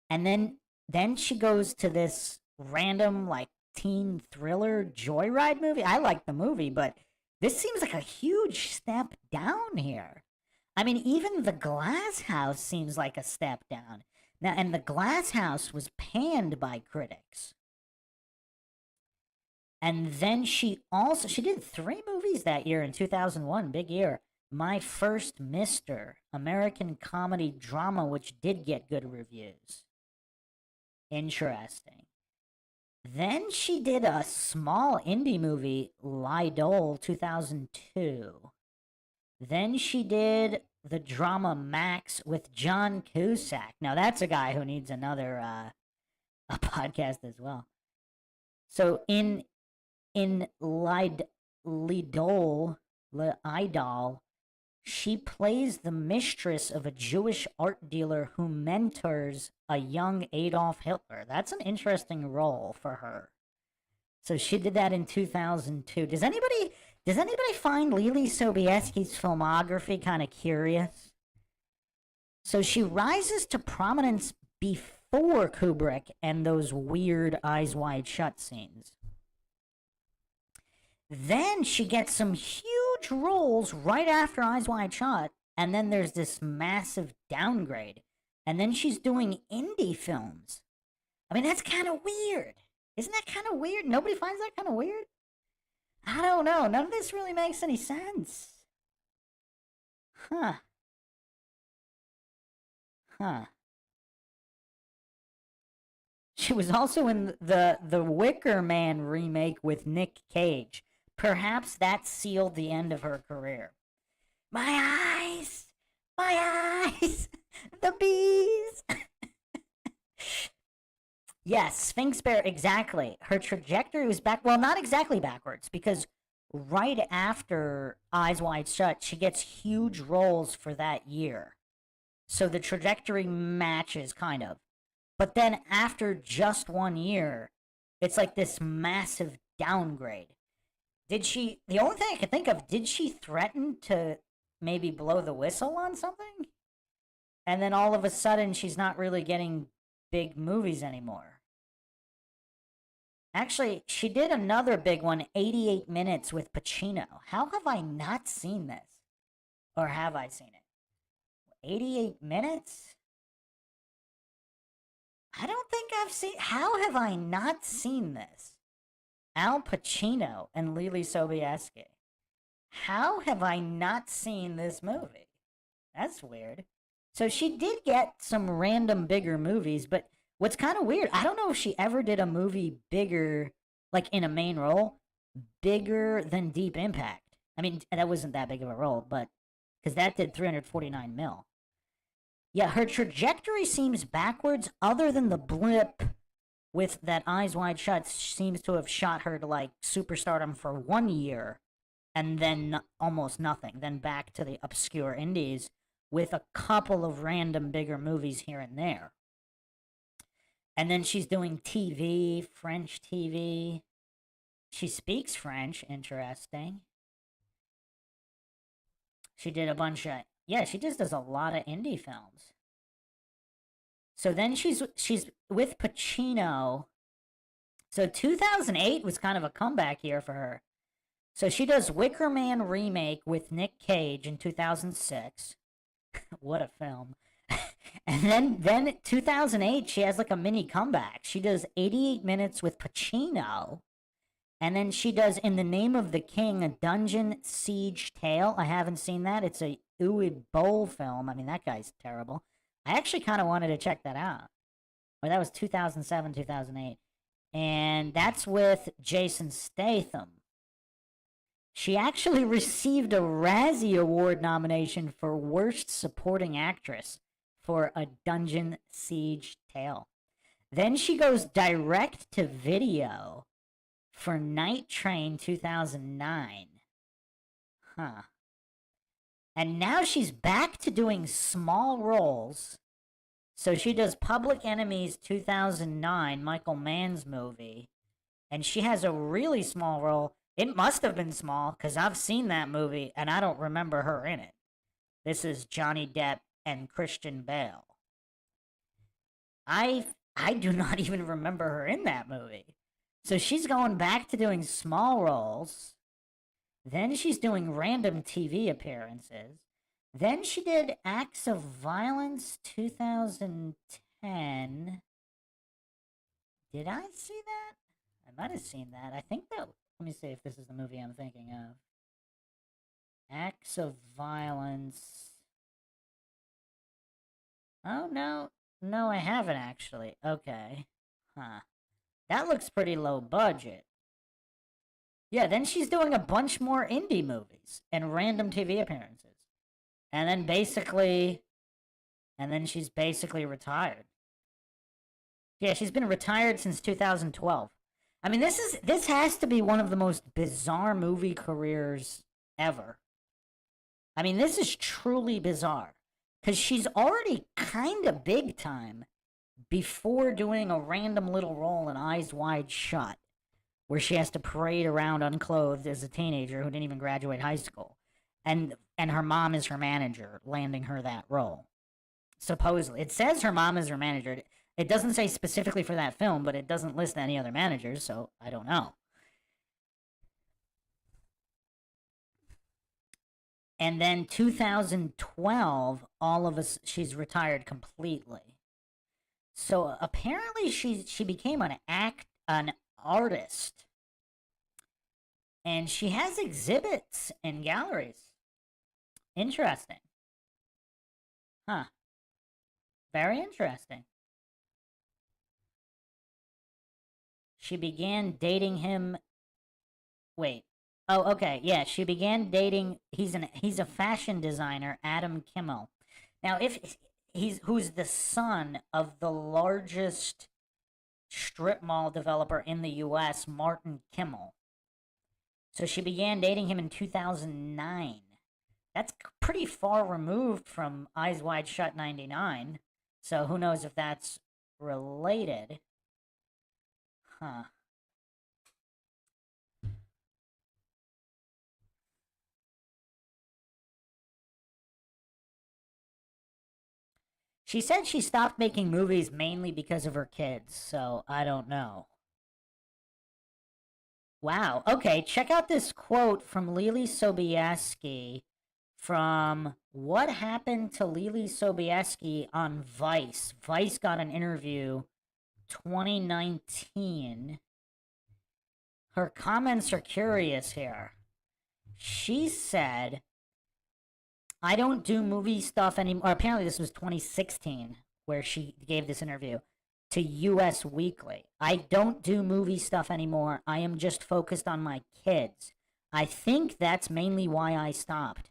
And then she goes to this random, like, teen thriller Joyride movie. I like the movie, but this seems like a huge step down here. I mean, even The Glass House seems like a step down. Now, and The Glass House was panned by critics. And then she did 3 movies that year in 2001, big year. My First Mister, American comedy drama, which did get good reviews. Interesting. Then she did a small indie movie, Lidol, 2002. Then she did the drama Max with John Cusack. Now that's a guy who needs another a podcast as well. So in Lidol, she plays the mistress of a Jewish art dealer who mentors a young Adolf Hitler. That's an interesting role for her. So she did that in 2002. Does anybody find Lily Sobieski's filmography kind of curious? So she rises to prominence before Kubrick and those weird Eyes Wide Shut scenes. Then she gets some huge roles right after Eyes Wide Shut, and then there's this massive downgrade. And then she's doing indie films. I mean, that's kind of weird. Isn't that kind of weird? Nobody finds that kind of weird? I don't know. None of this really makes any sense. Huh. She was also in the Wicker Man remake with Nick Cage. Perhaps that sealed the end of her career. My eyes! My eyes! The bees! Yes, Sphinx Bear, exactly. Her trajectory was back, well, not exactly backwards, because right after Eyes Wide Shut, she gets huge roles for that year. So the trajectory matches, kind of. But then after just 1 year, it's like this massive downgrade. The only thing I could think of, did she threaten to maybe blow the whistle on something? And then all of a sudden, she's not really getting big movies anymore. Actually, she did another big one, 88 Minutes with Pacino. How have I not seen this? Or have I seen it? 88 Minutes? I don't think I've seen. How have I not seen this? Al Pacino and Lily Sobieski. How have I not seen this movie? That's weird. So she did get some random bigger movies, but what's kind of weird, I don't know if she ever did a movie bigger, like in a main role, bigger than Deep Impact. I mean, that wasn't that big of a role, but because that did 349 mil. Yeah, her trajectory seems backwards, other than the blip with that Eyes Wide Shut seems to have shot her to like superstardom for 1 year and then almost nothing, then back to the obscure indies with a couple of random bigger movies here and there. And then she's doing TV, French TV. She speaks French, interesting. She did a bunch of, yeah, she just does a lot of indie films. So then she's with Pacino. So 2008 was kind of a comeback year for her. So she does Wicker Man remake with Nick Cage in 2006. What a film. And then 2008 she has like a mini comeback. She does 88 Minutes with Pacino. And then she does In the Name of the King, a Dungeon Siege Tale. I haven't seen that. It's a Uwe Boll film. I mean, that guy's terrible. I actually kind of wanted to check that out. Or that was 2007, 2008. And that's with Jason Statham. She actually received a Razzie Award nomination for Worst Supporting Actress for A Dungeon Siege Tale. Then she goes direct to video for Night Train 2009. Huh. And now she's back to doing small roles. So she does Public Enemies 2009, Michael Mann's movie. And she has a really small role. It must have been small, because I've seen that movie, and I don't remember her in it. This is Johnny Depp and Christian Bale. I do not even remember her in that movie. So she's going back to doing small roles. Then she's doing random TV appearances. Then she did Acts of Violence 2010. Did I see that? I might have seen that. I think that... Let me see if this is the movie I'm thinking of. Acts of Violence. Oh, no. No, I haven't actually. Okay. Huh. That looks pretty low budget. Yeah, then she's doing a bunch more indie movies and random TV appearances. And then she's basically retired. Yeah, she's been retired since 2012. I mean, this has to be one of the most bizarre movie careers ever. I mean, this is truly bizarre. Because she's already kind of big time before doing a random little role in Eyes Wide Shut, where she has to parade around unclothed as a teenager who didn't even graduate high school. And her mom is her manager, landing her that role. Supposedly. It says her mom is her manager. It doesn't say specifically for that film, but it doesn't list any other managers, so I don't know. And then 2012, she's retired completely. So apparently she became an artist. And she has exhibits in galleries. Interesting. Huh. Very interesting. She began dating him. Wait. Oh, okay. Yeah, she began dating. He's a fashion designer, Adam Kimmel. Now, who's the son of the largest strip mall developer in the US, Martin Kimmel. So she began dating him in 2009. That's pretty far removed from Eyes Wide Shut 99. So who knows if that's related. Huh. She said she stopped making movies mainly because of her kids, so I don't know. Wow. Okay, check out this quote from Lily Sobieski from What Happened to Lily Sobieski on Vice. Vice got an interview 2019. Her comments are curious here. She said, I don't do movie stuff anymore. Apparently, this was 2016 where she gave this interview to US Weekly. I don't do movie stuff anymore. I am just focused on my kids. I think that's mainly why I stopped.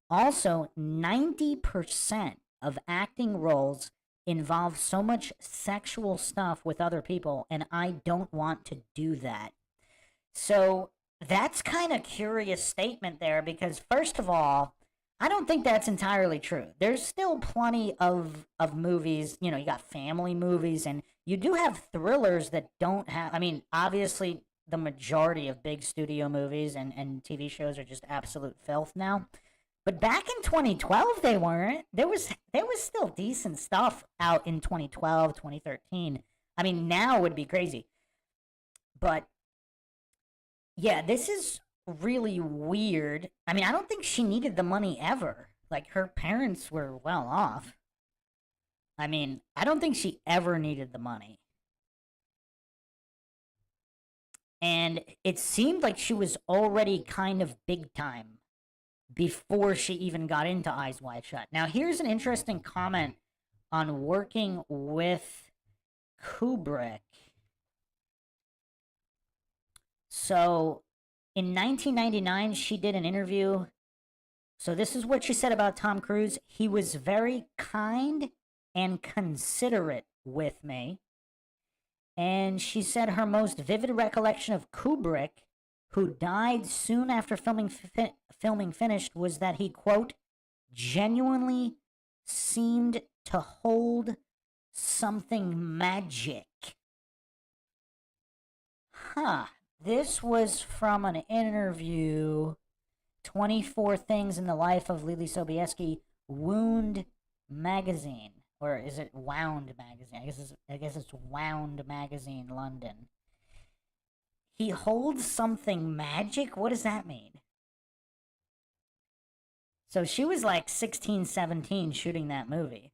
Also, 90% of acting roles involve so much sexual stuff with other people, and I don't want to do that. So that's kind of curious statement there because first of all, I don't think that's entirely true. There's still plenty of movies, you know, you got family movies and you do have thrillers that don't have I mean, obviously the majority of big studio movies and TV shows are just absolute filth now. But back in 2012 they weren't. There was still decent stuff out in 2012, 2013. I mean, now would be crazy. But yeah, this is really weird. I mean, I don't think she needed the money ever. Like, her parents were well off. I mean, I don't think she ever needed the money. And it seemed like she was already kind of big time before she even got into Eyes Wide Shut. Now, here's an interesting comment on working with Kubrick. So, in 1999, she did an interview. So, this is what she said about Tom Cruise. He was very kind and considerate with me. And she said her most vivid recollection of Kubrick, who died soon after filming finished, was that he, quote, genuinely seemed to hold something magic. Huh. This was from an interview, 24 Things in the Life of Lily Sobieski, Wound Magazine. Or is it Wound Magazine? I guess it's Wound Magazine, London. He holds something magic? What does that mean? So she was like 16, 17 shooting that movie.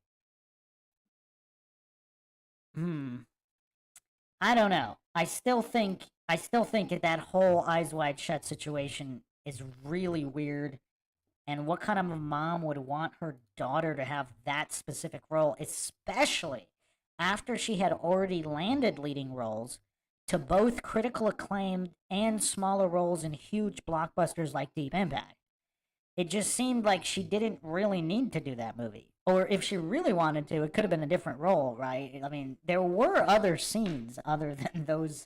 I don't know. I still think that whole Eyes Wide Shut situation is really weird. And what kind of a mom would want her daughter to have that specific role, especially after she had already landed leading roles to both critical acclaim and smaller roles in huge blockbusters like Deep Impact? It just seemed like she didn't really need to do that movie. Or if she really wanted to, it could have been a different role, right? I mean, there were other scenes other than those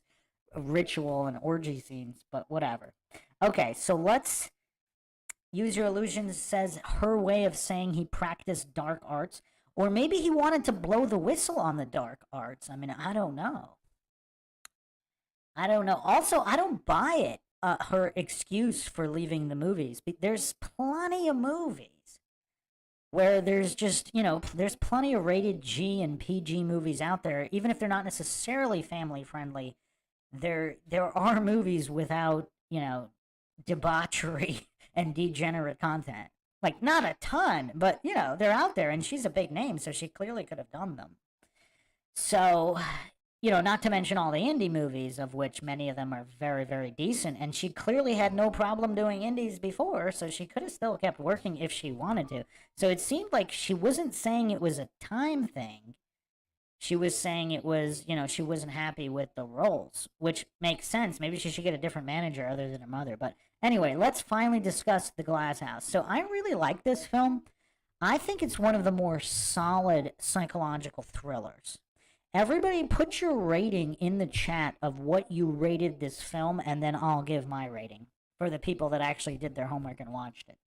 ritual and orgy scenes, but whatever. Okay, so let's Use Your Illusions says her way of saying he practiced dark arts, or maybe he wanted to blow the whistle on the dark arts. I mean, I don't know. I don't know. Also, I don't buy it. Her excuse for leaving the movies. There's plenty of movies where there's just, there's plenty of rated G and PG movies out there, even if they're not necessarily family friendly. There are movies without, debauchery and degenerate content. Like, not a ton, but, they're out there, and she's a big name, so she clearly could have done them. So, not to mention all the indie movies, of which many of them are very, very decent, and she clearly had no problem doing indies before, so she could have still kept working if she wanted to. So it seemed like she wasn't saying it was a time thing. She was saying it was, she wasn't happy with the roles, which makes sense. Maybe she should get a different manager other than her mother. But anyway, let's finally discuss The Glass House. So I really like this film. I think it's one of the more solid psychological thrillers. Everybody put your rating in the chat of what you rated this film, and then I'll give my rating for the people that actually did their homework and watched it.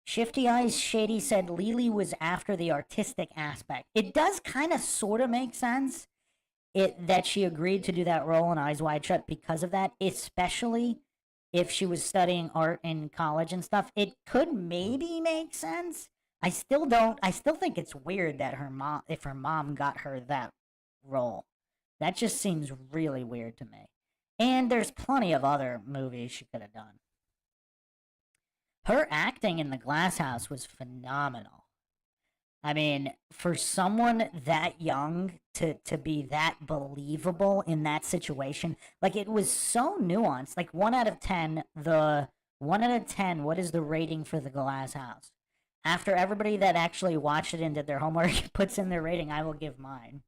Shifty Eyes Shady said Lily was after the artistic aspect. It does kind of sort of make sense that she agreed to do that role in Eyes Wide Shut because of that, especially if she was studying art in college and stuff. It could maybe make sense. I still think it's weird that if her mom got her that role. That just seems really weird to me. And there's plenty of other movies she could have done. Her acting in The Glass House was phenomenal. I mean, for someone that young to be that believable in that situation, like it was so nuanced. Like 1 out of 10, what is the rating for The Glass House? After everybody that actually watched it and did their homework puts in their rating, I will give mine.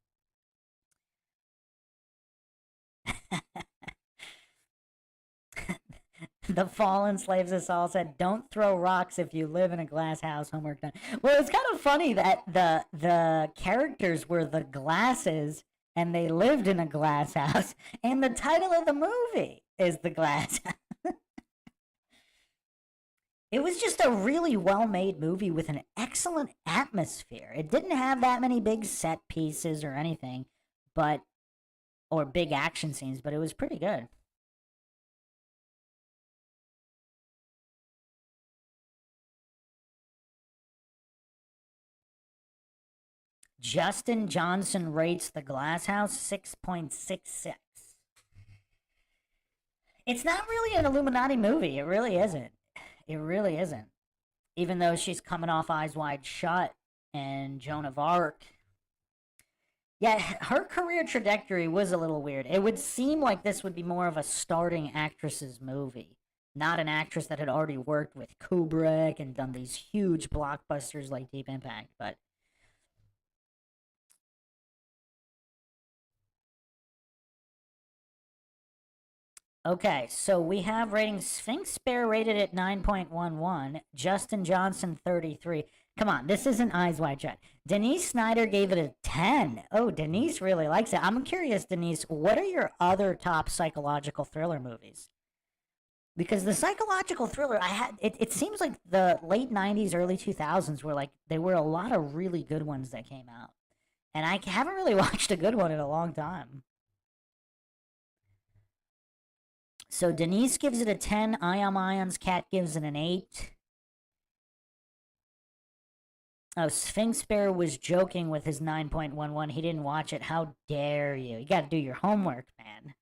The Fallen Slaves Us All said, "Don't throw rocks if you live in a glass house." Homework done. Well, it's kind of funny that the characters were the glasses and they lived in a glass house, and the title of the movie is The Glass House. It was just a really well-made movie with an excellent atmosphere. It didn't have that many big set pieces or anything, or big action scenes, but it was pretty good. Justin Johnson rates The Glass House 6.66. It's not really an Illuminati movie. It really isn't. It really isn't. Even though she's coming off Eyes Wide Shut and Joan of Arc. Yeah, her career trajectory was a little weird. It would seem like this would be more of a starting actress's movie, not an actress that had already worked with Kubrick and done these huge blockbusters like Deep Impact, but okay, so we have rating Sphinx Bear rated at 9.11, Justin Johnson 33. Come on, this isn't Eyes Wide Shut. Denise Snyder gave it a 10. Oh, Denise really likes it. I'm curious, Denise, what are your other top psychological thriller movies? Because the psychological thriller, it seems like the late 90s, early 2000s were there were a lot of really good ones that came out. And I haven't really watched a good one in a long time. So Denise gives it a 10. Ion Ion's Cat gives it an 8. Oh, Sphinx Bear was joking with his 9.11. He didn't watch it. How dare you? You gotta do your homework, man.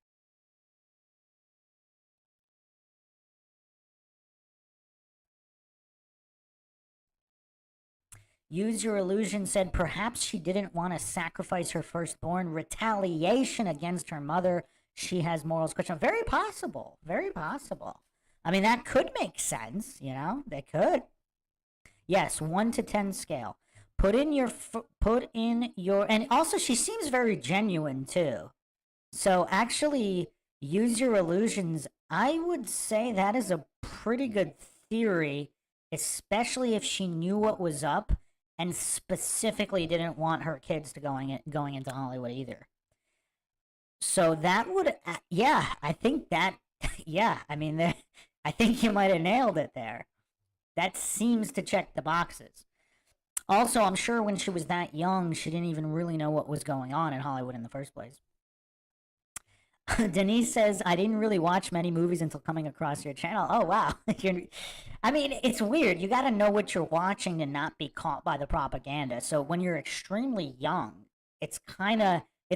Use Your Illusion said perhaps she didn't want to sacrifice her firstborn. Retaliation against her mother. She has morals question. Very possible. Very possible. I mean, that could make sense, you know? They could. Yes, 1 to 10 scale. Put in your, and also she seems very genuine too. So actually, Use Your Illusions, I would say that is a pretty good theory, especially if she knew what was up and specifically didn't want her kids to going into Hollywood either. So that would, yeah, I think that, yeah, I mean, I think you might have nailed it there. That seems to check the boxes. Also, I'm sure when she was that young, she didn't even really know what was going on in Hollywood in the first place. Denise says, I didn't really watch many movies until coming across your channel. Oh, wow. I mean, it's weird. You got to know what you're watching to not be caught by the propaganda. So when you're extremely young, it's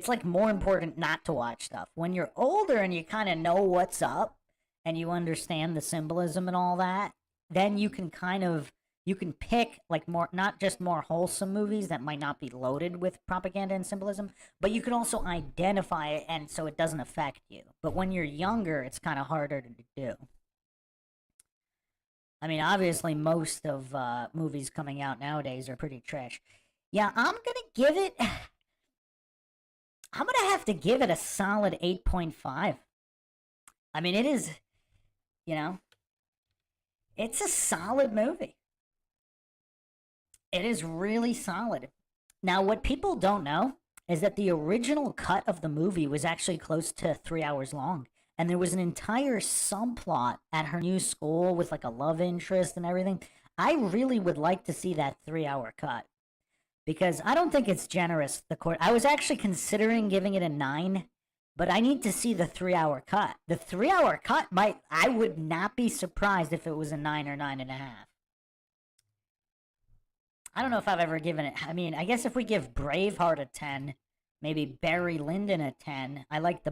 like more important not to watch stuff. When you're older and you kind of know what's up and you understand the symbolism and all that, then you can pick more, not just more wholesome movies that might not be loaded with propaganda and symbolism, but you can also identify it and so it doesn't affect you. But when you're younger, it's kind of harder to do. I mean, obviously most of movies coming out nowadays are pretty trash. Yeah, I'm gonna have to give it a solid 8.5. I mean, it is, it's a solid movie. It is really solid. Now, what people don't know is that the original cut of the movie was actually close to 3 hours long. And there was an entire subplot at her new school with like a love interest and everything. I really would like to see that 3 hour cut because I don't think it's generous. The court, I was actually considering giving it a 9, but I need to see the 3 hour cut. The 3 hour cut might, I would not be surprised if it was a 9 or 9.5. I don't know if I've ever given it. I mean, I guess if we give Braveheart a 10, maybe Barry Lyndon a 10. I like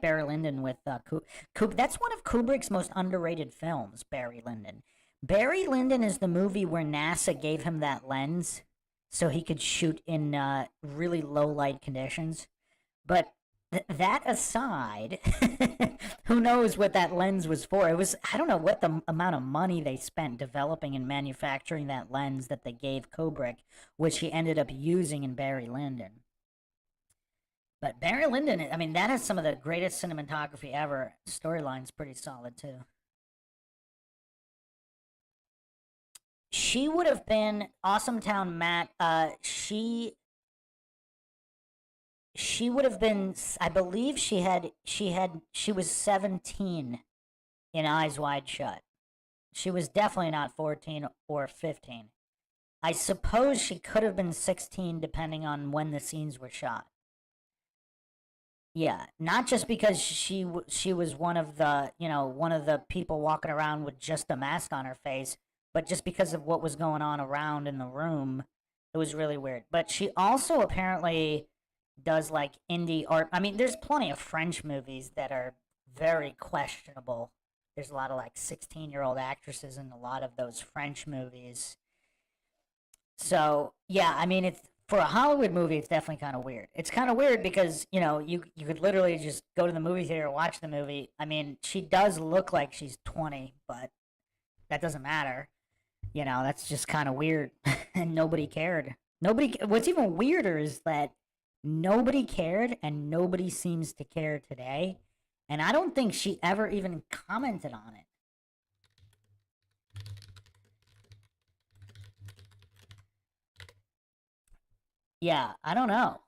Barry Lyndon with that's one of Kubrick's most underrated films, Barry Lyndon. Barry Lyndon is the movie where NASA gave him that lens so he could shoot in really low light conditions. But that aside, who knows what that lens was for? It was, I don't know what the amount of money they spent developing and manufacturing that lens that they gave Kubrick, which he ended up using in Barry Lyndon. But Barry Lyndon, I mean, that has some of the greatest cinematography ever. Storyline's pretty solid too. She would have been Awesome Town Matt. She would have been, I believe she was 17 in Eyes Wide Shut. She was definitely not 14 or 15. I suppose she could have been 16 depending on when the scenes were shot. Yeah, not just because she was one of the people walking around with just a mask on her face, but just because of what was going on around in the room. It was really weird. But she also apparently does like indie art. I mean, there's plenty of French movies that are very questionable. There's a lot of like 16-year-old actresses in a lot of those French movies. So, yeah, I mean, it's for a Hollywood movie, it's definitely kind of weird. It's kind of weird because, you could literally just go to the movie theater and watch the movie. I mean, she does look like she's 20, but that doesn't matter. That's just kind of weird. And nobody cared. What's even weirder is that nobody cared and nobody seems to care today. And I don't think she ever even commented on it. Yeah, I don't know.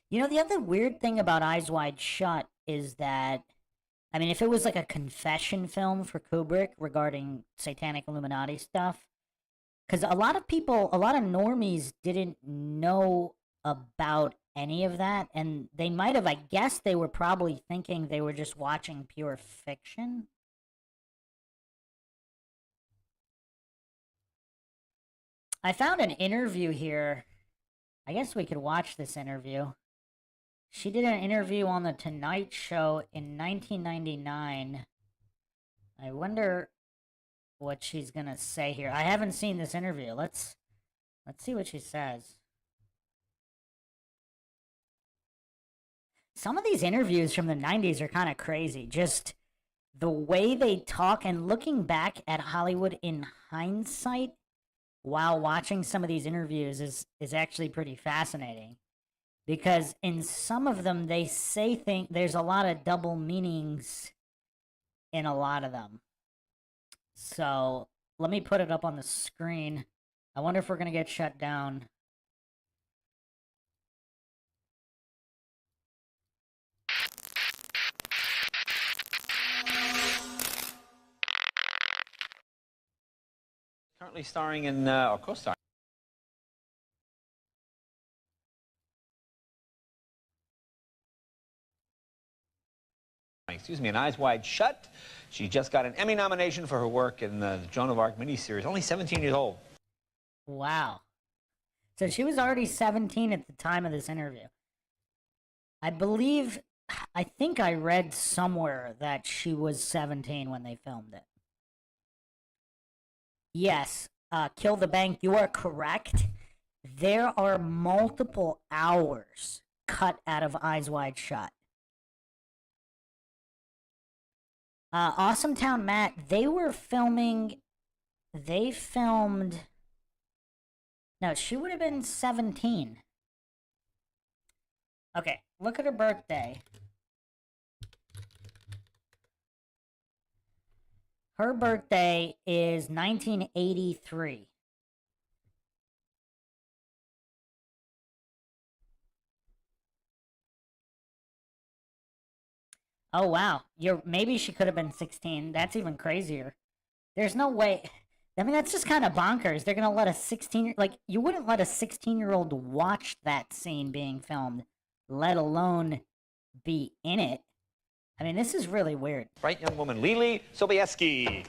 The other weird thing about Eyes Wide Shut is that, I mean, if it was like a confession film for Kubrick regarding satanic Illuminati stuff, because a lot of normies didn't know about any of that, and they might have, I guess they were probably thinking they were just watching pure fiction. I found an interview here. I guess we could watch this interview. She did an interview on The Tonight Show in 1999. I wonder what she's gonna say here. I haven't seen this interview. Let's see what she says. Some of these interviews from the 90s are kind of crazy. Just the way they talk and looking back at Hollywood in hindsight while watching some of these interviews is actually pretty fascinating. Because in some of them they say things, there's a lot of double meanings in a lot of them. So let me put it up on the screen. I wonder if we're gonna get shut down. Currently starring in, or co-starring. Excuse me, in Eyes Wide Shut. She just got an Emmy nomination for her work in the Joan of Arc miniseries. Only 17 years old. Wow. So she was already 17 at the time of this interview. I think I read somewhere that she was 17 when they filmed it. Yes, Kill the Bank, you are correct. There are multiple hours cut out of Eyes Wide Shut. Awesome Town Matt, they filmed, no, she would have been 17. Okay, look at her birthday. Her birthday is 1983. Oh wow, maybe she could have been 16. That's even crazier. There's no way. I mean, that's just kind of bonkers. They're gonna let a 16, like, you wouldn't let a 16-year-old watch that scene being filmed, let alone be in it. I mean, this is really weird. Bright young woman, Lily Sobieski.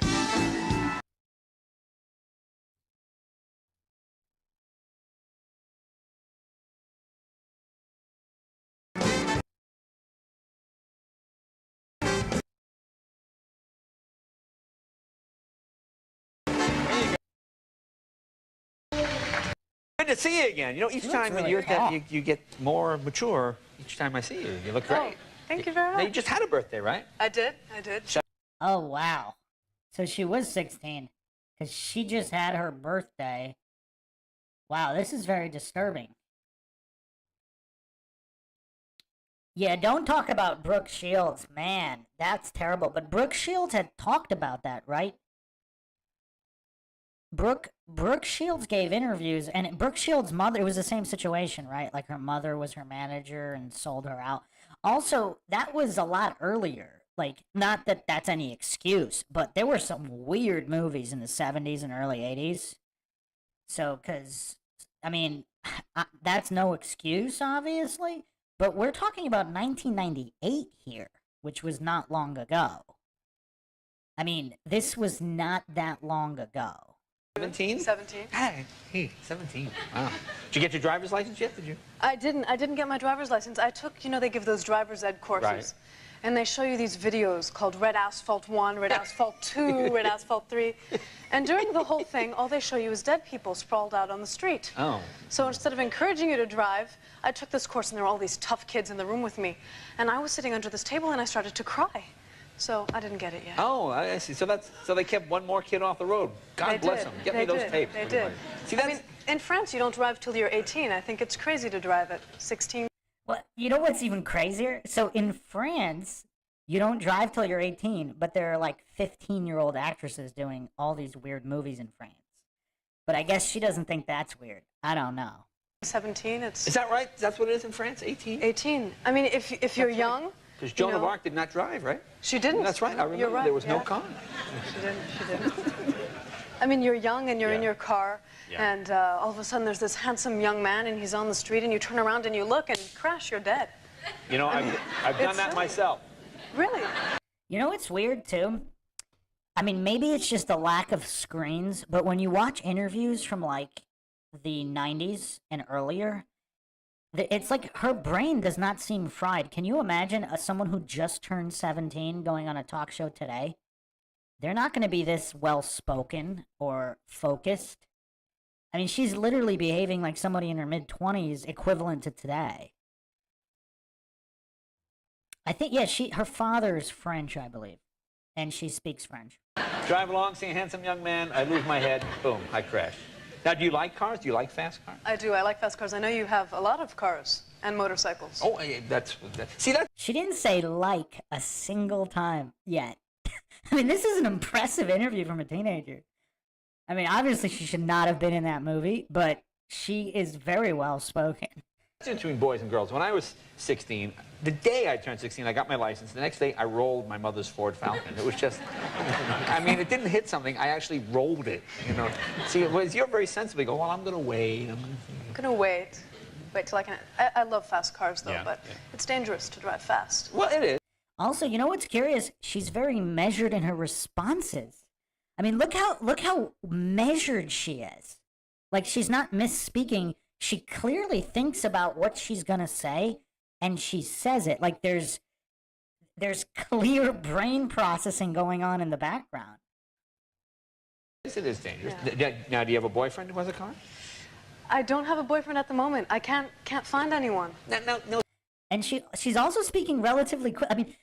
Good to see you again. You know, each time really you get more mature each time I see you. You look great. Oh, thank you very much. Now, you just had a birthday, right? I did. Oh wow. So she was 16 because she just had her birthday. Wow, this is very disturbing. Yeah, don't talk about Brooke Shields, man. That's terrible. But Brooke Shields had talked about that, right? Brooke Shields gave interviews, and Brooke Shields' mother, it was the same situation, right? Like, her mother was her manager and sold her out. Also, that was a lot earlier. Like, not that that's any excuse, but there were some weird movies in the 70s and early 80s. So, because, I mean, that's no excuse, obviously, but we're talking about 1998 here, which was not long ago. I mean, this was not that long ago. 17? 17. Hey, 17. Wow. Did you get your driver's license yet? Did you? I didn't get my driver's license. I took, they give those driver's ed courses. Right. And they show you these videos called Red Asphalt 1, Red Asphalt 2, Red Asphalt 3. And during the whole thing, all they show you is dead people sprawled out on the street. Oh. So instead of encouraging you to drive, I took this course and there were all these tough kids in the room with me. And I was sitting under this table and I started to cry. So I didn't get it yet. Oh, I see. So they kept one more kid off the road. God bless them. Get me those tapes. They did. See, that's... I mean, in France, you don't drive till you're 18. I think it's crazy to drive at 16. Well, you know what's even crazier? So in France, you don't drive till you're 18, but there are like 15-year-old actresses doing all these weird movies in France. But I guess she doesn't think that's weird. I don't know. 17, it's... Is that right? That's what it is in France? 18? 18. I mean, if you're young... Because Joan of Arc did not drive, right? She didn't. That's right. I remember. You're right. There was no car. She didn't. I mean, you're young and you're in your car, and all of a sudden there's this handsome young man and he's on the street and you turn around and you look and crash, you're dead. You know, I've done that myself. Really? You know what's weird, too? I mean, maybe it's just a lack of screens, but when you watch interviews from, like, the 90s and earlier, it's like her brain does not seem fried. Can you imagine someone who just turned 17 going on a talk show today? They're not going to be this well-spoken or focused. I mean, she's literally behaving like somebody in her mid-20s equivalent to today. I think, yeah, her father's French, I believe, and she speaks French. Drive along, see a handsome young man, I lose my head, boom, I crash. Now, do you like cars? Do you like fast cars? I do. I like fast cars. I know you have a lot of cars and motorcycles. Oh, see that? She didn't say like a single time yet. I mean, this is an impressive interview from a teenager. I mean, obviously she should not have been in that movie, but she is very well spoken. Between boys and girls. When I was 16, the day I turned 16, I got my license. The next day, I rolled my mother's Ford Falcon. It was just, I mean, it didn't hit something. I actually rolled it, you know. See, you're very sensible. You go, well, I'm going to wait. I'm going to wait. Wait till I can. I love fast cars, though, but it's dangerous to drive fast. Well, it is. Also, you know what's curious? She's very measured in her responses. I mean, look how measured she is. Like, she's not misspeaking. She clearly thinks about what she's gonna say, and she says it. Like, there's clear brain processing going on in the background. Yes, it is dangerous. Yeah. Now, do you have a boyfriend who has a car? I don't have a boyfriend at the moment. I can't find anyone. No. And she's also speaking relatively quick. I mean,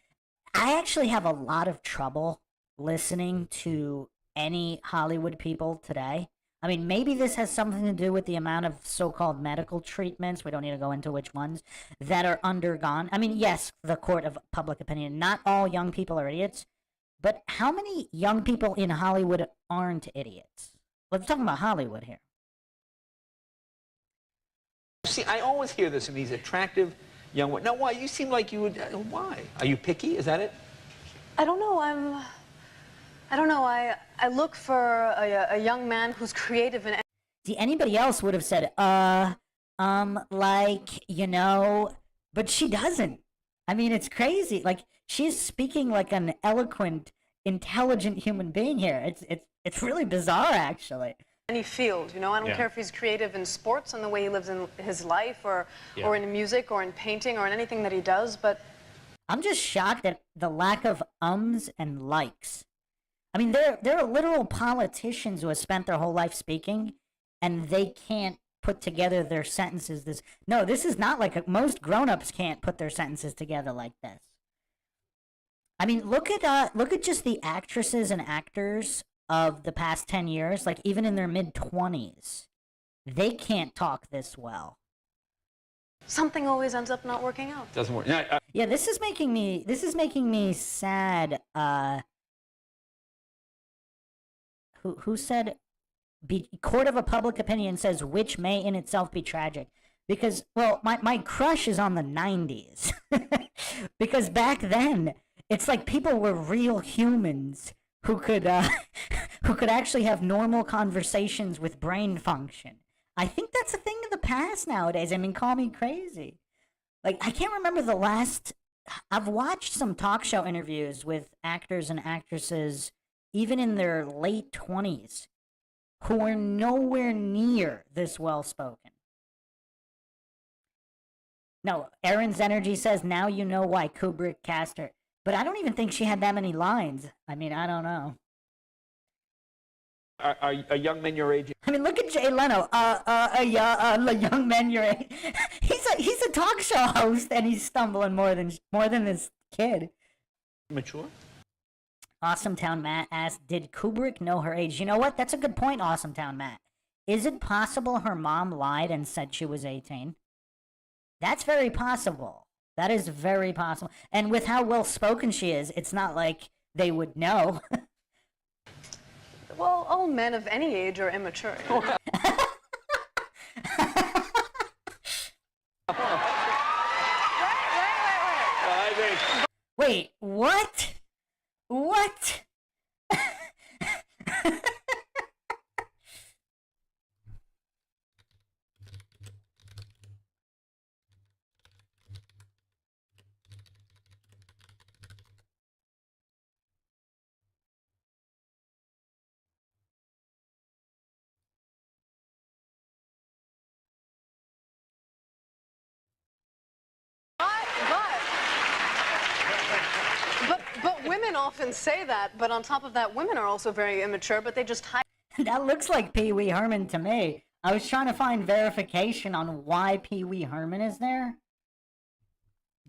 I actually have a lot of trouble listening to any Hollywood people today. I mean, maybe this has something to do with the amount of so-called medical treatments, we don't need to go into which ones, that are undergone. I mean, yes, the court of public opinion. Not all young people are idiots, but how many young people in Hollywood aren't idiots? Let's talk about Hollywood here. See, I always hear this in these attractive young women. Now, why? You seem like you would. Why? Are you picky? Is that it? I don't know. I don't know. I look for a young man who's creative and. See, anybody else would have said, like, you know, but she doesn't. I mean, it's crazy. Like, she's speaking like an eloquent, intelligent human being here. It's really bizarre, actually. Any field, you know, I don't care if he's creative in sports and the way he lives in his life, or in music, or in painting, or in anything that he does. But I'm just shocked at the lack of ums and likes. I mean, there are literal politicians who have spent their whole life speaking, and they can't put together their sentences. This is not like most grown-ups can't put their sentences together like this. I mean, look at just the actresses and actors of the past 10 years, like even in their mid-20s, they can't talk this well. Something always ends up not working out. Doesn't work. Yeah, this is making me sad. Who said court of a public opinion says which may in itself be tragic? Because, well, my crush is on the 90s. Because back then, it's like people were real humans who could actually have normal conversations with brain function. I think that's a thing of the past nowadays. I mean, call me crazy. Like, I can't remember the last. I've watched some talk show interviews with actors and actresses, even in their late 20s, who are nowhere near this well-spoken. No, Aaron's Energy says, now you know why Kubrick cast her. But I don't even think she had that many lines. I mean, I don't know. Are young men your age? I mean, look at Jay Leno. Young men your age. He's a talk show host, and he's stumbling more than this kid. Mature? Awesome Town Matt asked, did Kubrick know her age? You know what? That's a good point, Awesome Town Matt. Is it possible her mom lied and said she was 18? That's very possible. That is very possible. And with how well-spoken she is, it's not like they would know. Well, all men of any age are immature. Wait, what? What? But women often say that, but on top of that, women are also very immature, but they just hide. That looks like Pee Wee Herman to me. I was trying to find verification on why Pee Wee Herman is there.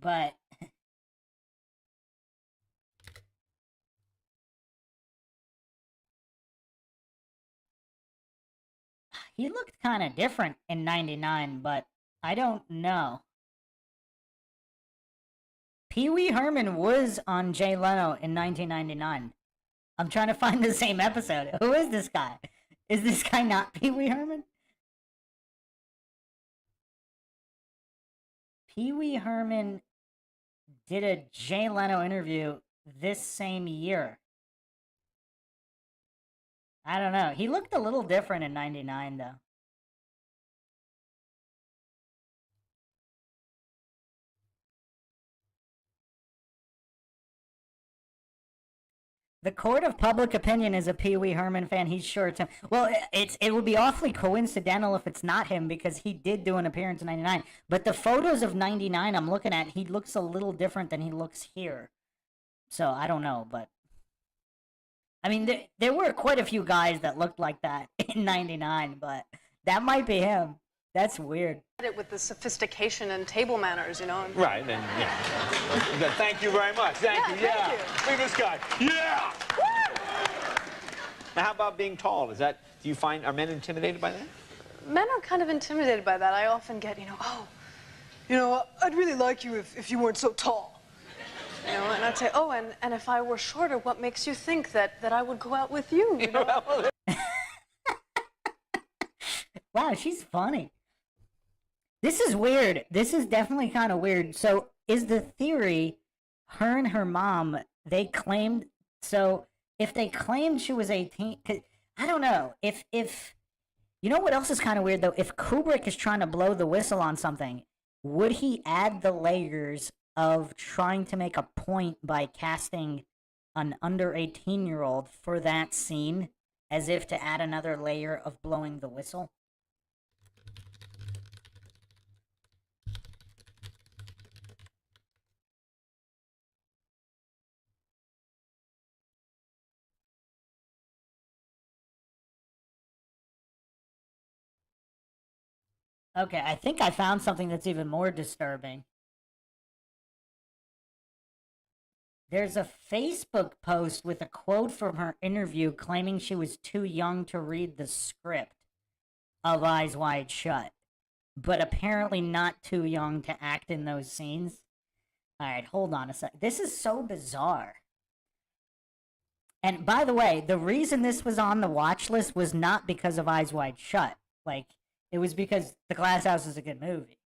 But he looked kind of different in 99, but I don't know. Pee Wee Herman was on Jay Leno in 1999. I'm trying to find the same episode. Who is this guy? Is this guy not Pee Wee Herman? Pee Wee Herman did a Jay Leno interview this same year. I don't know. He looked a little different in 99, though. The court of public opinion is a Pee Wee Herman fan. He's sure it's him. Well, it would be awfully coincidental if it's not him, because he did do an appearance in 99. But the photos of 99 I'm looking at, he looks a little different than he looks here. So, I don't know, but... I mean, there were quite a few guys that looked like that in 99, but that might be him. That's weird. It with the sophistication and table manners, you know. Right, and yeah. Thank you very much. Thank you. Thank you. Look at this guy. Yeah. Now, how about being tall? Do you find, are men intimidated by that? Men are kind of intimidated by that. I often get, I'd really like you if you weren't so tall. You know, and I'd say, oh, and if I were shorter, what makes you think that I would go out with you? You know? Wow, she's funny. This is weird. This is definitely kind of weird. So, is the theory, her and her mom, they claimed, so if they claimed she was 18, 'cause, I don't know, if, you know what else is kind of weird, though? If Kubrick is trying to blow the whistle on something, would he add the layers of trying to make a point by casting an under 18-year-old for that scene, as if to add another layer of blowing the whistle? Okay, I think I found something that's even more disturbing. There's a Facebook post with a quote from her interview claiming she was too young to read the script of Eyes Wide Shut, but apparently not too young to act in those scenes. Alright, hold on a sec. This is so bizarre. And by the way, the reason this was on the watch list was not because of Eyes Wide Shut. Like, it was because The Glass House is a good movie.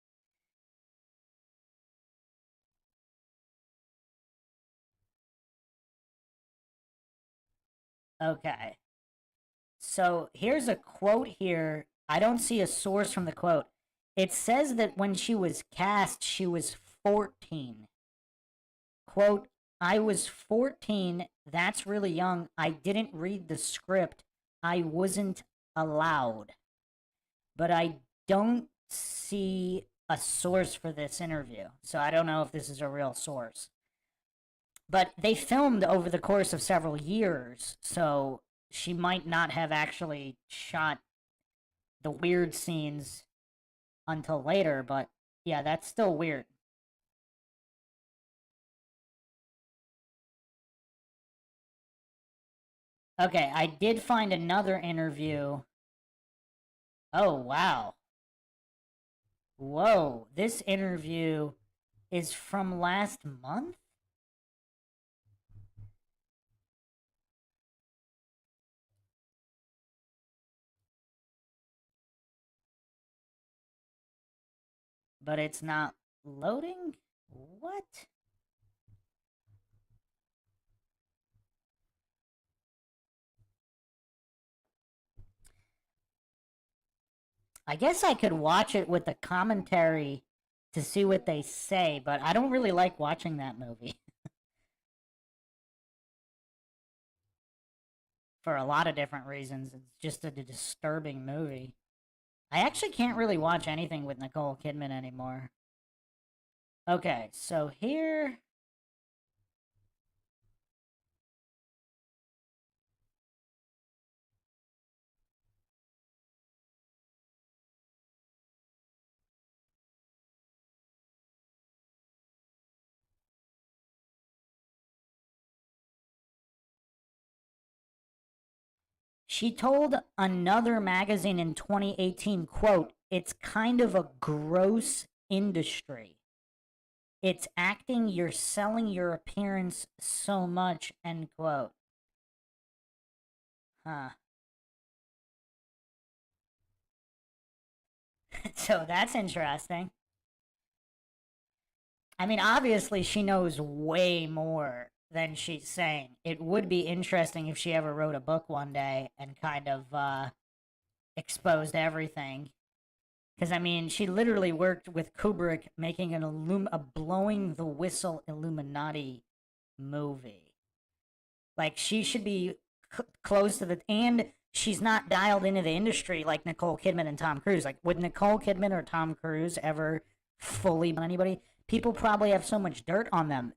Okay. So here's a quote here. I don't see a source from the quote. It says that when she was cast, she was 14. Quote, I was 14. That's really young. I didn't read the script. I wasn't allowed. But I don't see a source for this interview, so I don't know if this is a real source. But they filmed over the course of several years, so she might not have actually shot the weird scenes until later, but yeah, that's still weird. Okay, I did find another interview. Oh, wow. Whoa, this interview is from last month? But it's not loading? What? I guess I could watch it with the commentary to see what they say, but I don't really like watching that movie. For a lot of different reasons. It's just a disturbing movie. I actually can't really watch anything with Nicole Kidman anymore. Okay, so here... She told another magazine in 2018, quote, it's kind of a gross industry. It's acting, you're selling your appearance so much, end quote. Huh. So that's interesting. I mean, obviously she knows way more than she's saying. It would be interesting if she ever wrote a book one day and kind of exposed everything. Because, I mean, she literally worked with Kubrick making a blowing the whistle Illuminati movie. Like, she should be close to the... And she's not dialed into the industry like Nicole Kidman and Tom Cruise. Like, would Nicole Kidman or Tom Cruise ever fully on anybody? People probably have so much dirt on them.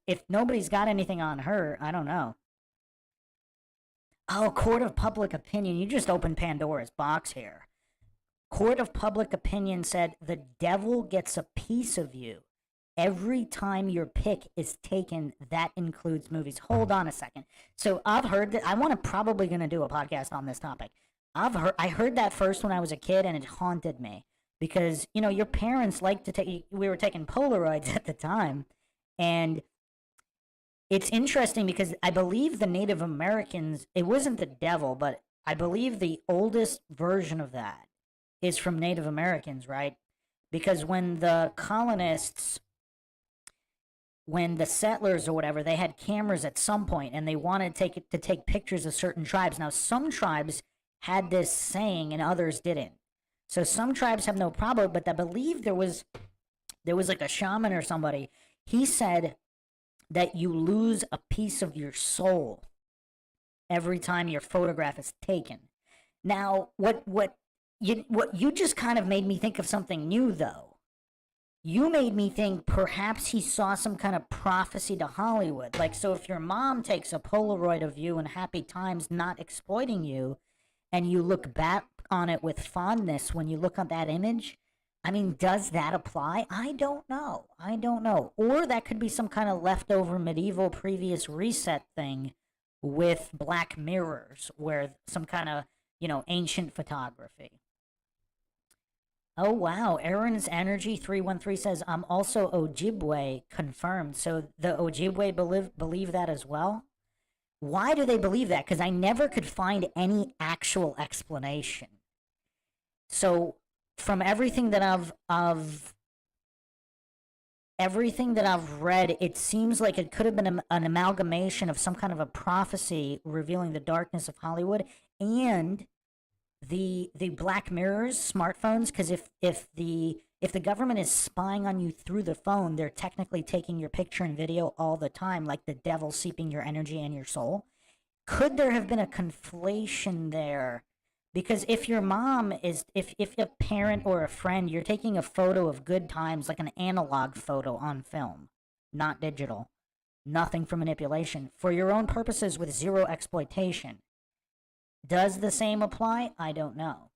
If nobody's got anything on her, I don't know. Oh, court of public opinion. You just opened Pandora's box here. Court of public opinion said the devil gets a piece of you every time your pick is taken. That includes movies. Hold on a second. So I've heard that. I want to probably going to do a podcast on this topic. I heard that first when I was a kid, and it haunted me because your parents like to take. We were taking Polaroids at the time, and it's interesting because I believe the Native Americans. It wasn't the devil, but I believe the oldest version of that is from Native Americans, right? Because when the colonists, when the settlers or whatever, they had cameras at some point and they wanted to take pictures of certain tribes. Now, some tribes had this saying and others didn't. So some tribes have no problem, but I believe there was like a shaman or somebody. He said that you lose a piece of your soul every time your photograph is taken. Now, what you just kind of made me think of something new, though. You made me think perhaps he saw some kind of prophecy to Hollywood. Like, so if your mom takes a Polaroid of you in happy times not exploiting you, and you look back on it with fondness when you look at that image, I mean, does that apply? I don't know. Or that could be some kind of leftover medieval previous reset thing with black mirrors, where some kind of, ancient photography. Oh, wow. Aaron's Energy 313 says, I'm also Ojibwe, confirmed. So the Ojibwe believe that as well? Why do they believe that? Because I never could find any actual explanation. So from everything that I've read, it seems like it could have been an amalgamation of some kind of a prophecy revealing the darkness of Hollywood and the Black Mirrors smartphones, because if the government is spying on you through the phone, they're technically taking your picture and video all the time, like the devil seeping your energy and your soul. Could there have been a conflation there? Because if your mom is, if a parent or a friend, you're taking a photo of good times, like an analog photo on film, not digital, nothing for manipulation, for your own purposes with zero exploitation, does the same apply? I don't know.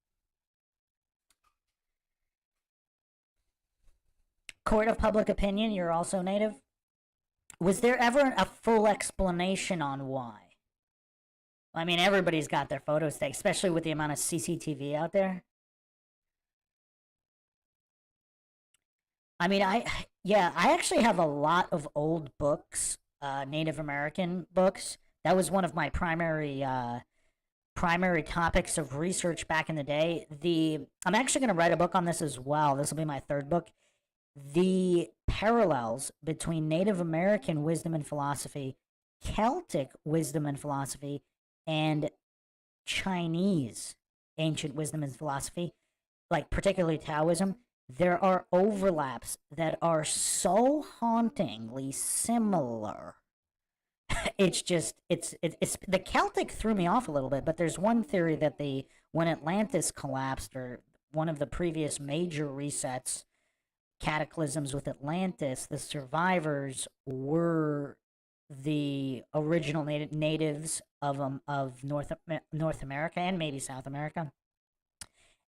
Court of public opinion, you're also Native. Was there ever a full explanation on why? I mean, everybody's got their photos taken, especially with the amount of CCTV out there. I mean, I actually have a lot of old books, Native American books. That was one of my primary topics of research back in the day. I'm actually going to write a book on this as well. This will be my third book. The parallels between Native American wisdom and philosophy, Celtic wisdom and philosophy, and Chinese ancient wisdom and philosophy, like particularly Taoism. There are overlaps that are so hauntingly similar. It's the Celtic threw me off a little bit, but there's one theory that when Atlantis collapsed, or one of the previous major resets, cataclysms with Atlantis, the survivors were the original natives of North America and maybe South America,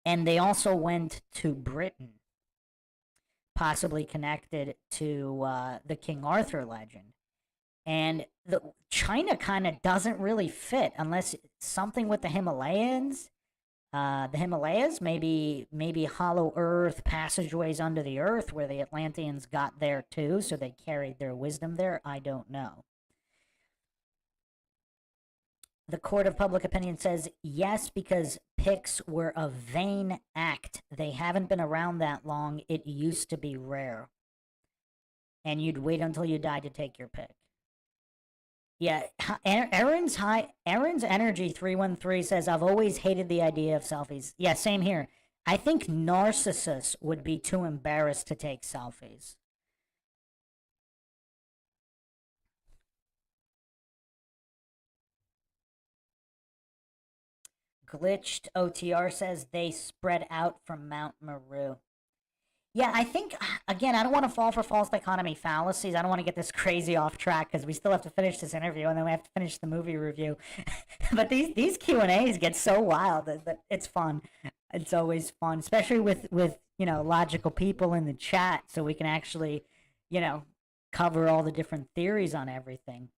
and they also went to Britain, possibly connected to the King Arthur legend. And China kind of doesn't really fit unless something with the Himalayas. Maybe hollow earth, passageways under the earth where the Atlanteans got there too, so they carried their wisdom there. I don't know. The Court of Public Opinion says yes, because pics were a vain act. They haven't been around that long. It used to be rare. And you'd wait until you died to take your pic. Yeah, Aaron's Energy 313 says, I've always hated the idea of selfies. Yeah, same here. I think narcissists would be too embarrassed to take selfies. Glitched OTR says they spread out from Mount Meru. Yeah, I think, again, I don't want to fall for false dichotomy fallacies. I don't want to get this crazy off track because we still have to finish this interview and then we have to finish the movie review. But these Q&As get so wild that it's fun. It's always fun, especially with logical people in the chat, so we can actually, you know, cover all the different theories on everything.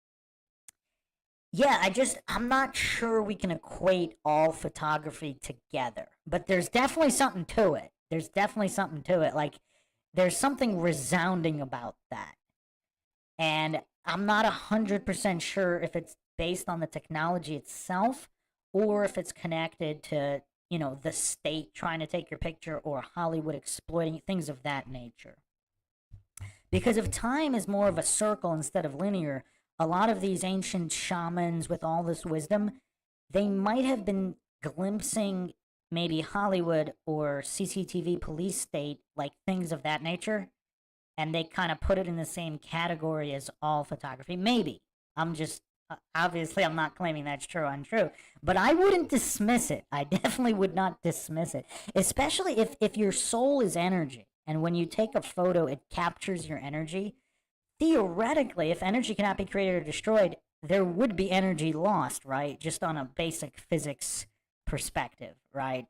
Yeah, I'm not sure we can equate all photography together, but there's definitely something to it. There's definitely something to it. Like, there's something resounding about that. And I'm not 100% sure if it's based on the technology itself or if it's connected to, the state trying to take your picture or Hollywood exploiting things of that nature. Because if time is more of a circle instead of linear, a lot of these ancient shamans with all this wisdom, they might have been glimpsing maybe Hollywood or CCTV police state, like things of that nature, and they kind of put it in the same category as all photography. Maybe. I'm just, obviously, I'm not claiming that's true, untrue, but I wouldn't dismiss it. I definitely would not dismiss it, especially if your soul is energy. And when you take a photo, it captures your energy. Theoretically, if energy cannot be created or destroyed, there would be energy lost, right? Just on a basic physics perspective, right?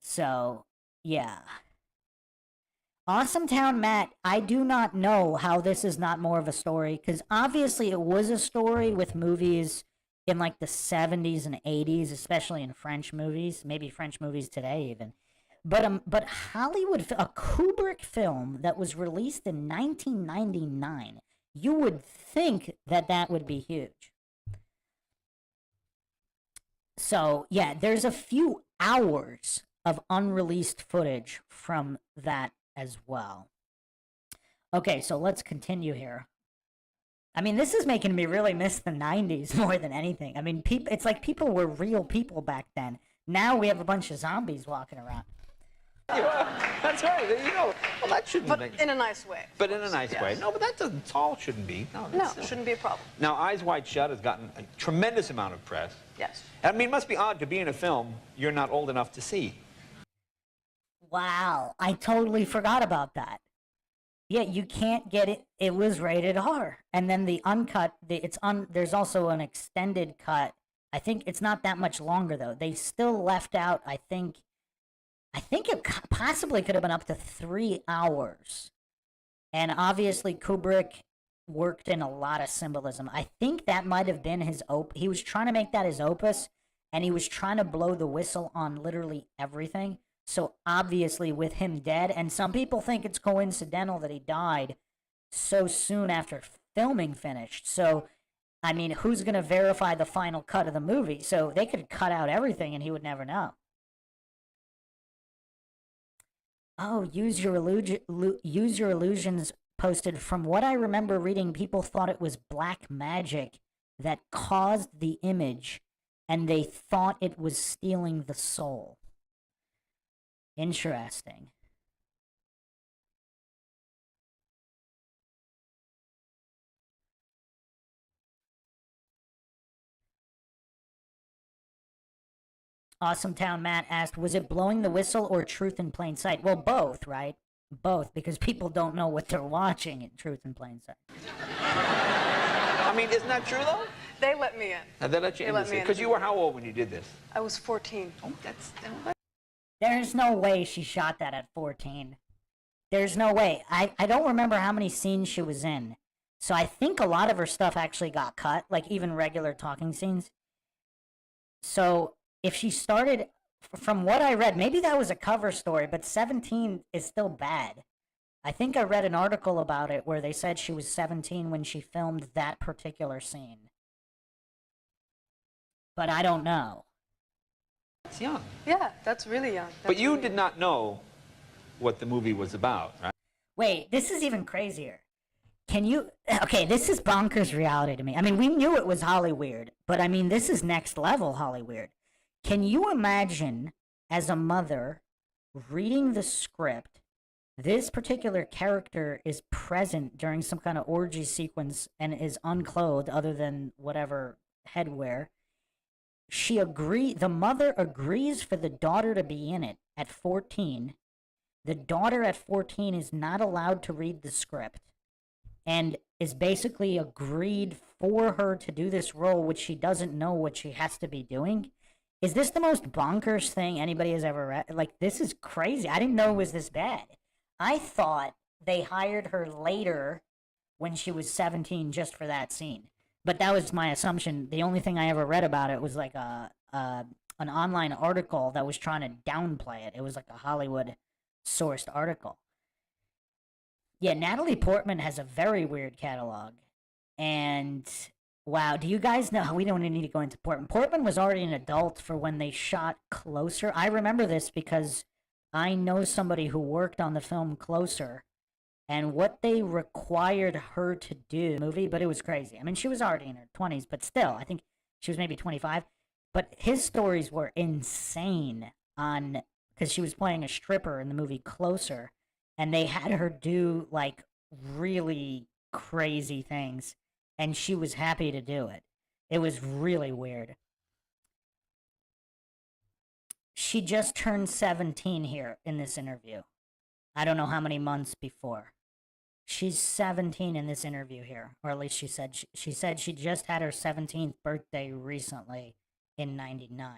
So, yeah. Awesome Town Matt, I do not know how this is not more of a story, because obviously it was a story with movies in like the 70s and 80s, especially in French movies, maybe French movies today even. But Hollywood, a Kubrick film that was released in 1999, you would think that that would be huge. So yeah, there's a few hours of unreleased footage from that as well. Okay, so let's continue here. I mean, this is making me really miss the 90s more than anything. I mean, it's like people were real people back then. Now we have a bunch of zombies walking around. That's right. Well, that shouldn't But be. in a nice way. But in a nice way. No, but that doesn't, all shouldn't be. No, it shouldn't be a problem. Now, Eyes Wide Shut has gotten a tremendous amount of press. Yes. I mean, it must be odd to be in a film you're not old enough to see. Wow, I totally forgot about that. Yeah, you can't get it. It was rated R, and then the uncut. There's also an extended cut. I think it's not that much longer though. They still left out. I think it possibly could have been up to 3 hours, and obviously Kubrick worked in a lot of symbolism. I think that might have been his he was trying to make that his opus, and he was trying to blow the whistle on literally everything. So obviously with him dead, and some people think it's coincidental that he died so soon after filming finished. So, I mean, who's going to verify the final cut of the movie? So they could cut out everything and he would never know. Oh, use your illusions posted. From what I remember reading, people thought it was black magic that caused the image, and they thought it was stealing the soul. Interesting. Awesome Town Matt asked, was it blowing the whistle or truth in plain sight? Well, both, right? Both, because people don't know what they're watching in Truth in Plain Sight. I mean, isn't that true, though? They let me in. And they let you in? Because you were how old when you did this? I was 14. Oh, There's no way she shot that at 14. There's no way. I don't remember how many scenes she was in. So I think a lot of her stuff actually got cut, like even regular talking scenes. So if she started, from what I read, maybe that was a cover story, but 17 is still bad. I think I read an article about it where they said she was 17 when she filmed that particular scene. But I don't know. That's young. Yeah, that's really young. But you did not know what the movie was about, right? Wait, this is even crazier. Okay, this is bonkers reality to me. I mean, we knew it was Hollyweird, but I mean, this is next level Hollyweird. Can you imagine, as a mother, reading the script, this particular character is present during some kind of orgy sequence and is unclothed other than whatever headwear. The mother agrees for the daughter to be in it at 14. The daughter at 14 is not allowed to read the script and is basically agreed for her to do this role, which she doesn't know what she has to be doing. Is this the most bonkers thing anybody has ever read? Like, this is crazy. I didn't know it was this bad. I thought they hired her later when she was 17 just for that scene. But that was my assumption. The only thing I ever read about it was like an online article that was trying to downplay it. It was like a Hollywood sourced article. Yeah, Natalie Portman has a very weird catalog. And wow, do you guys know? We don't need to go into Portman. Portman was already an adult for when they shot Closer. I remember this because I know somebody who worked on the film Closer and what they required her to do movie, but it was crazy. I mean, she was already in her 20s, but still, I think she was maybe 25. But his stories were insane on, because she was playing a stripper in the movie Closer, and they had her do like really crazy things, and she was happy to do it. It was really weird. She just turned 17 here in this interview. I don't know how many months before. She's 17 in this interview here, or at least she said she just had her 17th birthday recently in '99.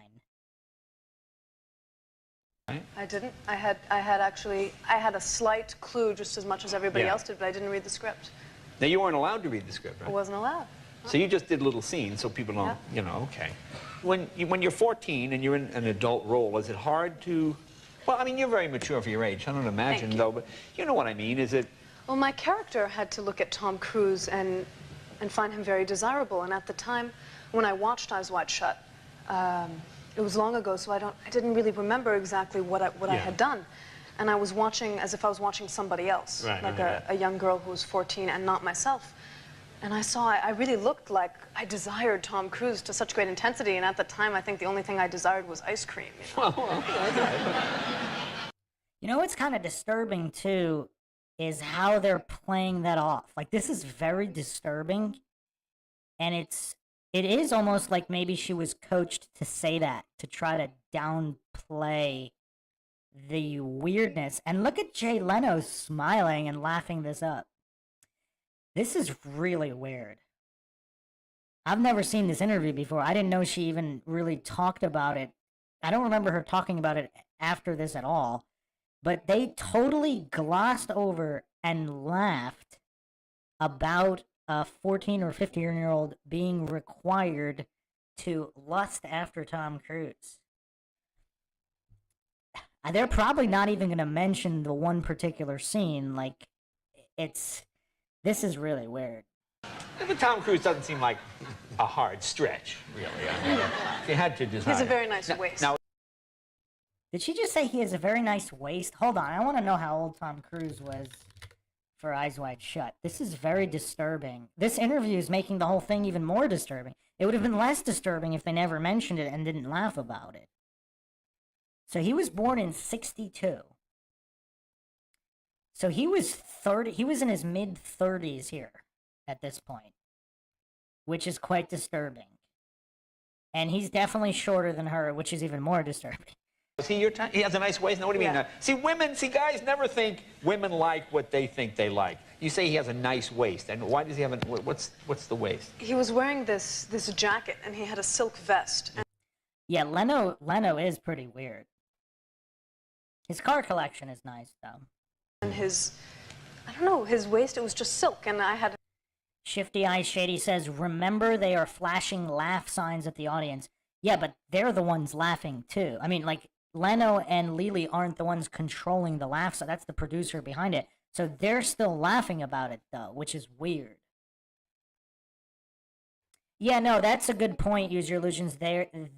I didn't. I had a slight clue just as much as everybody else did, but I didn't read the script. Now, you weren't allowed to read the script, right? I wasn't allowed. So you just did little scenes so people don't, you know, okay. When you're 14 and you're in an adult role, is it hard to, well, I mean, you're very mature for your age. I don't imagine, though, but you know what I mean. Is it? Well, my character had to look at Tom Cruise and find him very desirable. And at the time, when I watched Eyes Wide Shut, it was long ago, so I didn't really remember exactly what I had done. And I was watching as if I was watching somebody else, like a young girl who was 14 and not myself. And I really looked like I desired Tom Cruise to such great intensity. And at the time, I think the only thing I desired was ice cream. You know? Well, You know what's kind of disturbing, too, is how they're playing that off. Like, this is very disturbing, and it is almost like maybe she was coached to say that, to try to downplay the weirdness. And look at Jay Leno smiling and laughing this up. This is really weird. I've never seen this interview before. I didn't know she even really talked about it. I don't remember her talking about it after this at all. But they totally glossed over and laughed about a 14 or 15-year-old being required to lust after Tom Cruise. They're probably not even going to mention the one particular scene. Like, this is really weird. but Tom Cruise doesn't seem like a hard stretch, really. I mean, if you had to desire. He has a very nice waist. Now, Did she just say he has a very nice waist? Hold on, I want to know how old Tom Cruise was for Eyes Wide Shut. This is very disturbing. This interview is making the whole thing even more disturbing. It would have been less disturbing if they never mentioned it and didn't laugh about it. So he was born in '62. So he was 30. He was in his mid-30s here at this point, which is quite disturbing. And he's definitely shorter than her, which is even more disturbing. is he your type? He has a nice waist? No, what do you mean? See, guys never think women like what they think they like. You say he has a nice waist, and why does he have what's the waist? He was wearing this jacket, and he had a silk vest. Yeah, Leno is pretty weird. His car collection is nice, though. And I don't know, his waist, it was just silk, and I had... Shifty Eyes Shady says, remember they are flashing laugh signs at the audience. Yeah, but they're the ones laughing, too. I mean, like, Leno and Lily aren't the ones controlling the laugh, so that's the producer behind it. So they're still laughing about it, though, which is weird. Yeah, no, that's a good point, Use Your Illusions.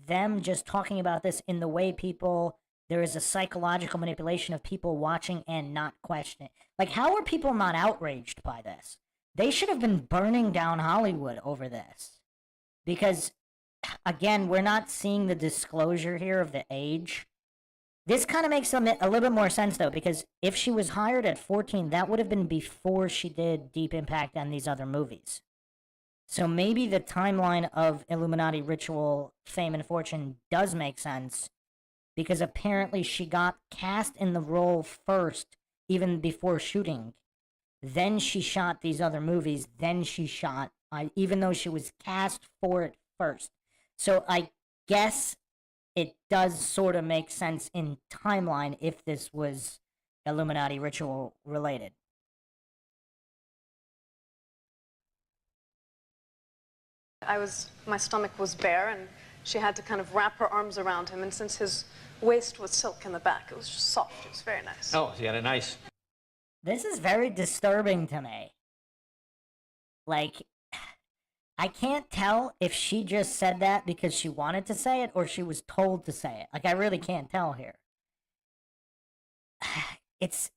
Them just talking about this in the way people... There is a psychological manipulation of people watching and not questioning. Like, how are people not outraged by this? They should have been burning down Hollywood over this. Because, again, we're not seeing the disclosure here of the age. This kind of makes a little bit more sense, though, because if she was hired at 14, that would have been before she did Deep Impact and these other movies. So maybe the timeline of Illuminati Ritual, Fame, and Fortune does make sense, because apparently she got cast in the role first, even before shooting. Then she shot these other movies, then she shot, even though she was cast for it first. So I guess it does sort of make sense in timeline if this was Illuminati ritual related. My stomach was bare, and she had to kind of wrap her arms around him, and since his waist was silk in the back, it was just soft. It was very nice. Oh, she had a nice... This is very disturbing to me. Like, I can't tell if she just said that because she wanted to say it or she was told to say it. Like, I really can't tell here. It's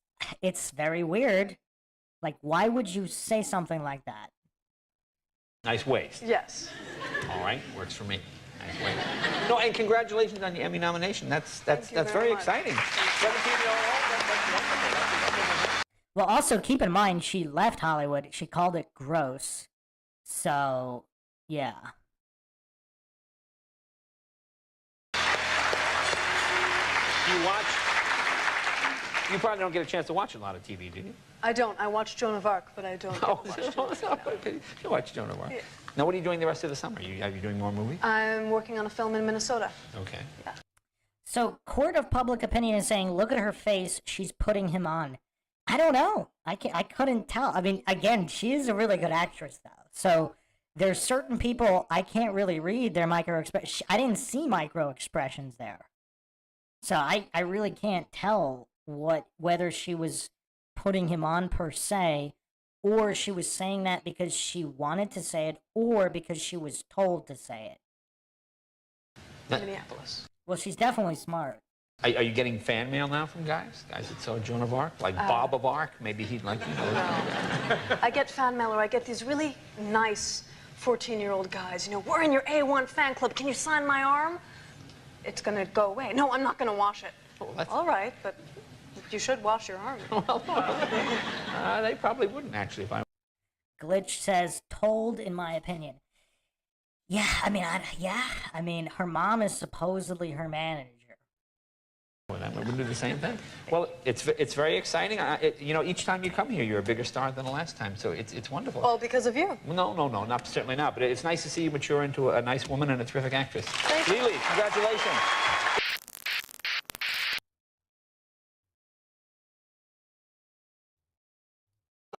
very weird. Like, why would you say something like that? Nice waist. Yes. All right, works for me. Nice waist. No, and congratulations on your Emmy nomination. That's very exciting. 17-year-old. That's wonderful. Well, also keep in mind she left Hollywood. She called it gross. So, yeah. You probably don't get a chance to watch a lot of TV, do you? I don't. I watch Joan of Arc, but I don't watch You watch Joan of Arc. Yeah. Now, what are you doing the rest of the summer? Are you doing more movies? I'm working on a film in Minnesota. Okay. Yeah. So, court of public opinion is saying, look at her face. She's putting him on. I don't know. I couldn't tell. I mean, again, she is a really good actress, though. So, there's certain people I can't really read their micro expressions. I didn't see micro expressions there. So, I really can't tell whether she was putting him on per se, or she was saying that because she wanted to say it, or because she was told to say it. Minneapolis. Well, she's definitely smart. Are you getting fan mail now from guys? Guys that saw Joan of Arc? Like Bob of Arc? Maybe he'd like you. No. I get fan mail, or I get these really nice 14-year-old guys. You know, we're in your A1 fan club. Can you sign my arm? It's going to go away. No, I'm not going to wash it. Oh, all right, but you should wash your arm. They probably wouldn't, actually, if I... Glitch says, told in my opinion. Yeah, I mean, her mom is supposedly her manager. Well, then we wouldn't do the same thing. Well, it's very exciting. You know, each time you come here, you're a bigger star than the last time, so it's wonderful. All because of you. No, certainly not. But it's nice to see you mature into a nice woman and a terrific actress. Thank you. Lily, congratulations.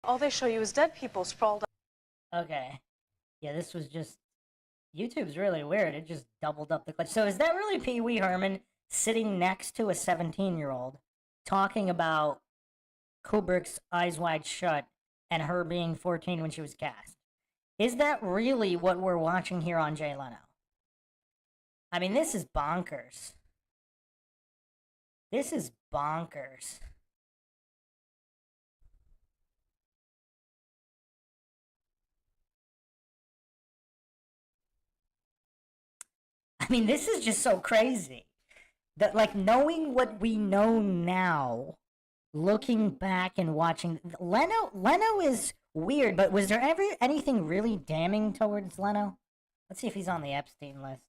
All they show you is dead people sprawled out. Okay. Yeah, this was just... YouTube's really weird. It just doubled up the glitch. So is that really Pee Wee Herman sitting next to a 17-year-old talking about Kubrick's Eyes Wide Shut and her being 14 when she was cast? Is that really what we're watching here on Jay Leno? I mean, this is bonkers. This is bonkers. I mean, this is just so crazy. That, like, knowing what we know now, looking back and watching... Leno is weird, but was there ever anything really damning towards Leno? Let's see if he's on the Epstein list.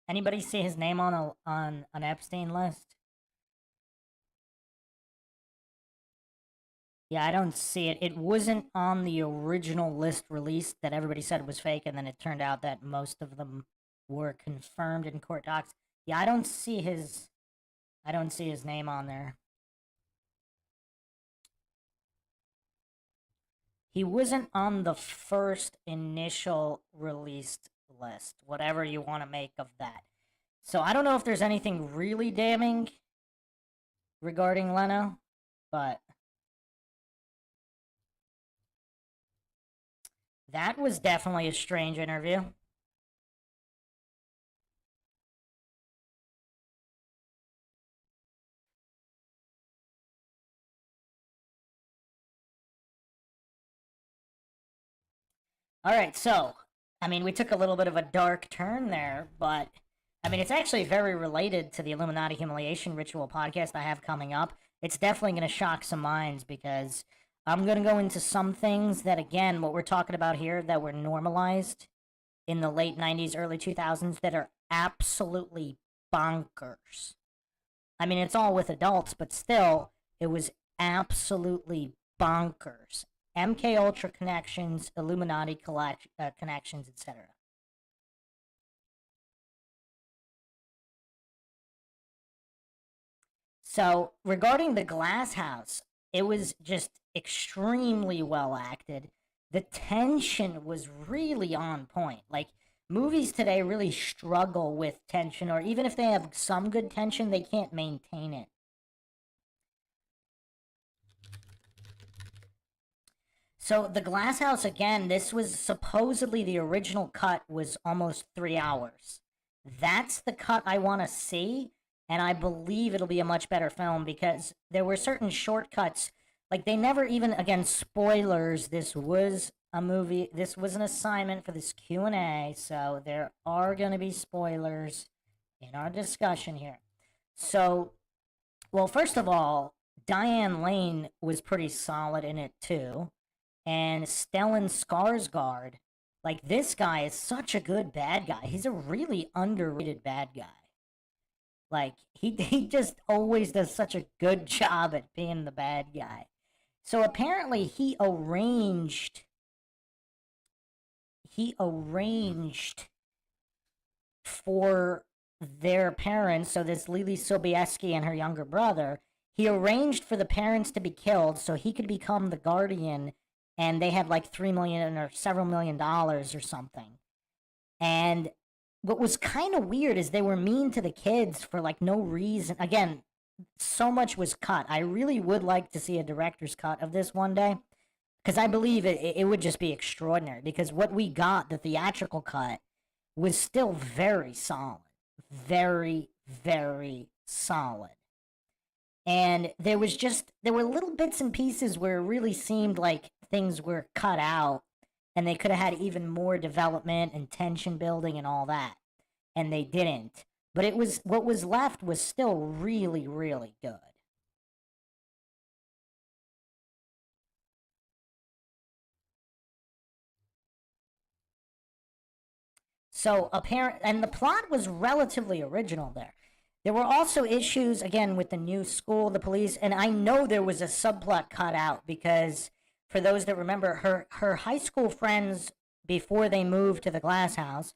Anybody see his name on an Epstein list? Yeah, I don't see it. It wasn't on the original list released that everybody said was fake, and then it turned out that most of them were confirmed in court docs. Yeah, I don't see his name on there. He wasn't on the first initial released list, whatever you want to make of that. So I don't know if there's anything really damning regarding Leno, but that was definitely a strange interview. All right, so, I mean, we took a little bit of a dark turn there, but, I mean, it's actually very related to the Illuminati Humiliation Ritual podcast I have coming up. It's definitely going to shock some minds because I'm going to go into some things that, again, what we're talking about here that were normalized in the late 90s, early 2000s that are absolutely bonkers. I mean, it's all with adults, but still, it was absolutely bonkers. MK Ultra connections, Illuminati connections, etc. So, regarding the Glass House, it was just extremely well acted. The tension was really on point. Like, movies today really struggle with tension, or even if they have some good tension, they can't maintain it. So the Glass House again, this was supposedly the original cut was almost 3 hours. That's the cut I want to see, and I believe it'll be a much better film because there were certain shortcuts. Like they never even again spoilers. This was a movie. This was an assignment for this Q&A, so there are going to be spoilers in our discussion here. So, well, first of all, Diane Lane was pretty solid in it too and Stellan Skarsgård. Like this guy is such a good bad guy. He's a really underrated bad guy. Like he just always does such a good job at being the bad guy. So apparently he arranged for their parents, so this Lily Sobieski and her younger brother, he arranged for the parents to be killed so he could become the guardian and they had like 3 million or several $1 million or something. And what was kind of weird is they were mean to the kids for like no reason. Again, so much was cut. I really would like to see a director's cut of this one day because I believe it would just be extraordinary because what we got, the theatrical cut, was still very solid. Very, very solid. And there were little bits and pieces where it really seemed like things were cut out and they could have had even more development and tension building and all that. And they didn't. But what was left was still really, really good. So apparent, and the plot was relatively original there. There were also issues again with the new school, the police, and I know there was a subplot cut out because for those that remember, her high school friends before they moved to the Glass House,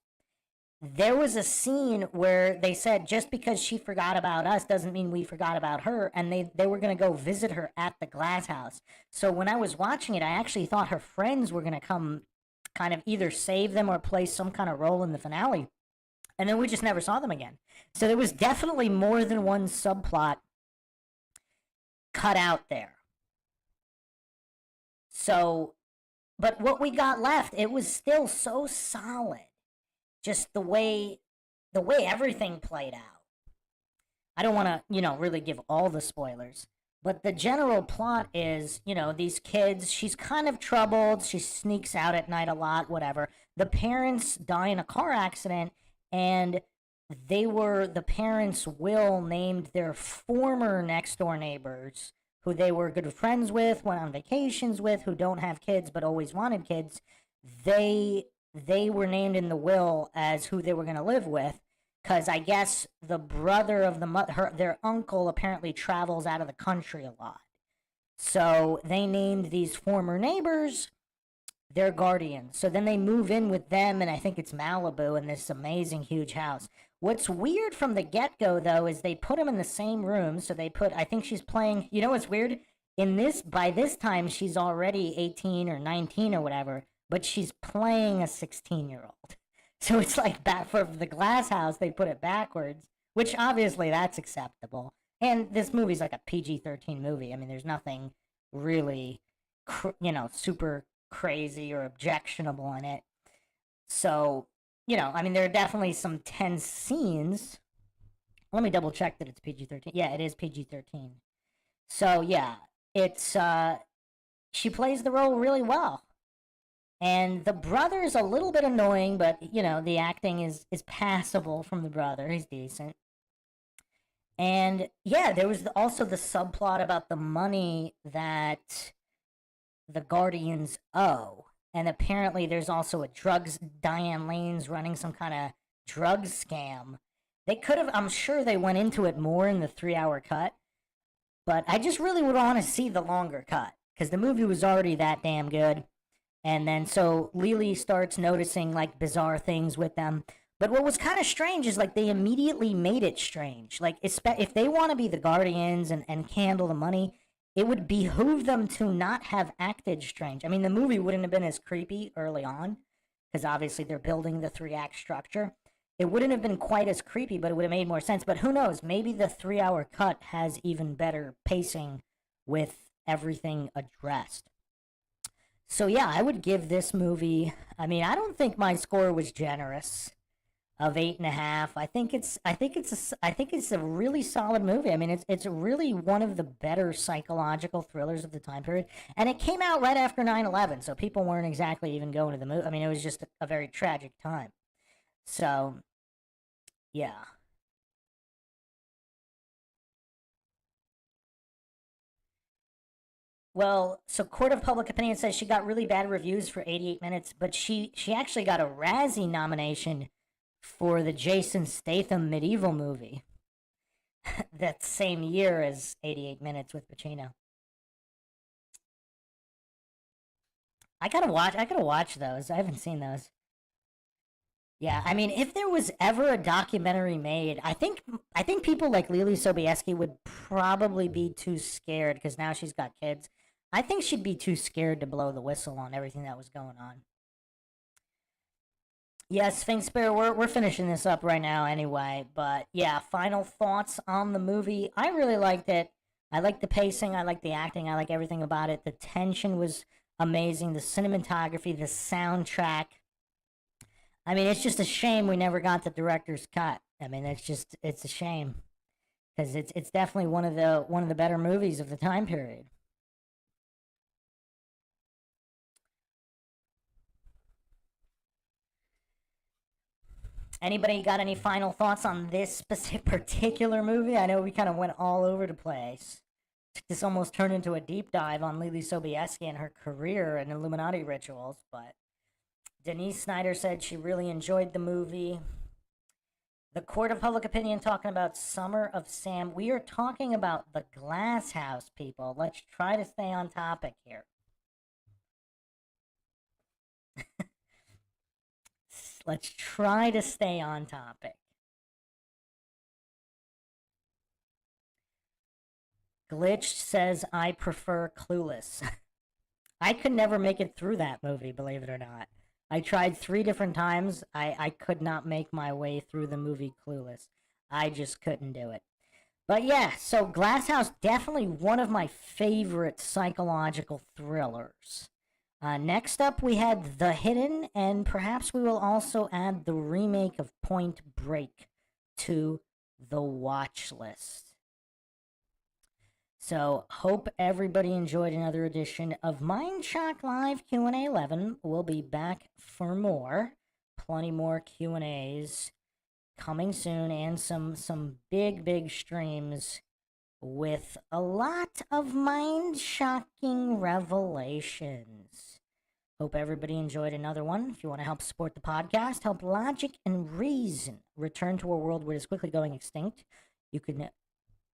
there was a scene where they said just because she forgot about us doesn't mean we forgot about her, and they were going to go visit her at the Glass House. So when I was watching it, I actually thought her friends were going to come kind of either save them or play some kind of role in the finale. And then we just never saw them again. So there was definitely more than one subplot cut out there. So, but what we got left, it was still so solid. Just the way everything played out. I don't want to, really give all the spoilers. But the general plot is, these kids, she's kind of troubled. She sneaks out at night a lot, whatever. The parents die in a car accident, and the parents' will named their former next door neighbors, who they were good friends with, went on vacations with, who don't have kids but always wanted kids. They were named in the will as who they were going to live with. Because I guess the brother of their uncle apparently travels out of the country a lot. So they named these former neighbors their guardians. So then they move in with them, and I think it's Malibu in this amazing huge house. What's weird from the get-go, though, is they put them in the same room. So I think she's playing, what's weird? By this time, she's already 18 or 19 or whatever, but she's playing a 16-year-old. So it's like back for the Glass House, they put it backwards, which obviously that's acceptable. And this movie's like a PG-13 movie. I mean, there's nothing really, super crazy or objectionable in it. So, there are definitely some tense scenes. Let me double check that it's PG-13. Yeah, it is PG-13. So, yeah, it's, she plays the role really well. And the brother's a little bit annoying, but you know, the acting is passable from the brother. He's decent. And yeah, there was also the subplot about the money that the Guardians owe. And apparently there's also a drugs Diane Lane's running some kind of drug scam. They could have, I'm sure they went into it more in the 3-hour cut, but I just really would want to see the longer cut because the movie was already that damn good. And then so Lily starts noticing like bizarre things with them. But what was kind of strange is like they immediately made it strange. Like if they want to be the Guardians and handle the money, it would behoove them to not have acted strange. I mean, the movie wouldn't have been as creepy early on because obviously they're building the 3-act structure. It wouldn't have been quite as creepy, but it would have made more sense. But who knows? Maybe the 3-hour cut has even better pacing with everything addressed. So yeah, I would give this movie. I mean, I don't think my score was generous of 8.5. I think it's a really solid movie. I mean, it's really one of the better psychological thrillers of the time period, and it came out right after 9/11, so people weren't exactly even going to the movie. I mean, it was just a very tragic time. So, yeah. Well, so Court of Public Opinion says she got really bad reviews for 88 Minutes, but she actually got a Razzie nomination for the Jason Statham medieval movie that same year as 88 Minutes with Pacino. I gotta watch those. I haven't seen those. Yeah, I mean, if there was ever a documentary made, I think people like Lily Sobieski would probably be too scared because now she's got kids. I think she'd be too scared to blow the whistle on everything that was going on. Yes, Sphinx Bear, we're finishing this up right now anyway. But yeah, final thoughts on the movie. I really liked it. I like the pacing. I like the acting. I like everything about it. The tension was amazing. The cinematography, the soundtrack. I mean, it's just a shame we never got the director's cut. I mean, it's a shame because it's definitely one of the better movies of the time period. Anybody got any final thoughts on this specific particular movie? I know we kind of went all over the place. This almost turned into a deep dive on Lily Sobieski and her career and Illuminati rituals, but Denise Snyder said she really enjoyed the movie. The Court of Public Opinion talking about Summer of Sam. We are talking about the Glass House, people. Let's try to stay on topic here. Let's try to stay on topic. Glitch says, I prefer Clueless. I could never make it through that movie, believe it or not. I tried 3 different times. I could not make my way through the movie Clueless. I just couldn't do it. But yeah, so Glass House, definitely one of my favorite psychological thrillers. Next up, we had The Hidden, and perhaps we will also add the remake of Point Break to the watch list. So, hope everybody enjoyed another edition of Mindshock Live Q&A 11. We'll be back for more. Plenty more Q&As coming soon, and some big streams with a lot of mind-shocking revelations. Hope everybody enjoyed another one. If you want to help support the podcast, help Logic and Reason return to a world where it's quickly going extinct, you can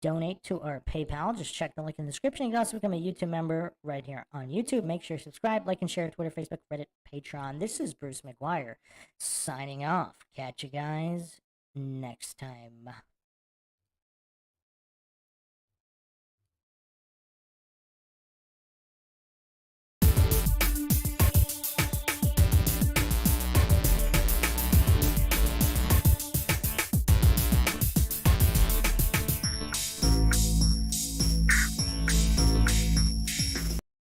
donate to our PayPal. Just check the link in the description. You can also become a YouTube member right here on YouTube. Make sure you subscribe, like, and share Twitter, Facebook, Reddit, Patreon. This is Bruce McGuire signing off. Catch you guys next time.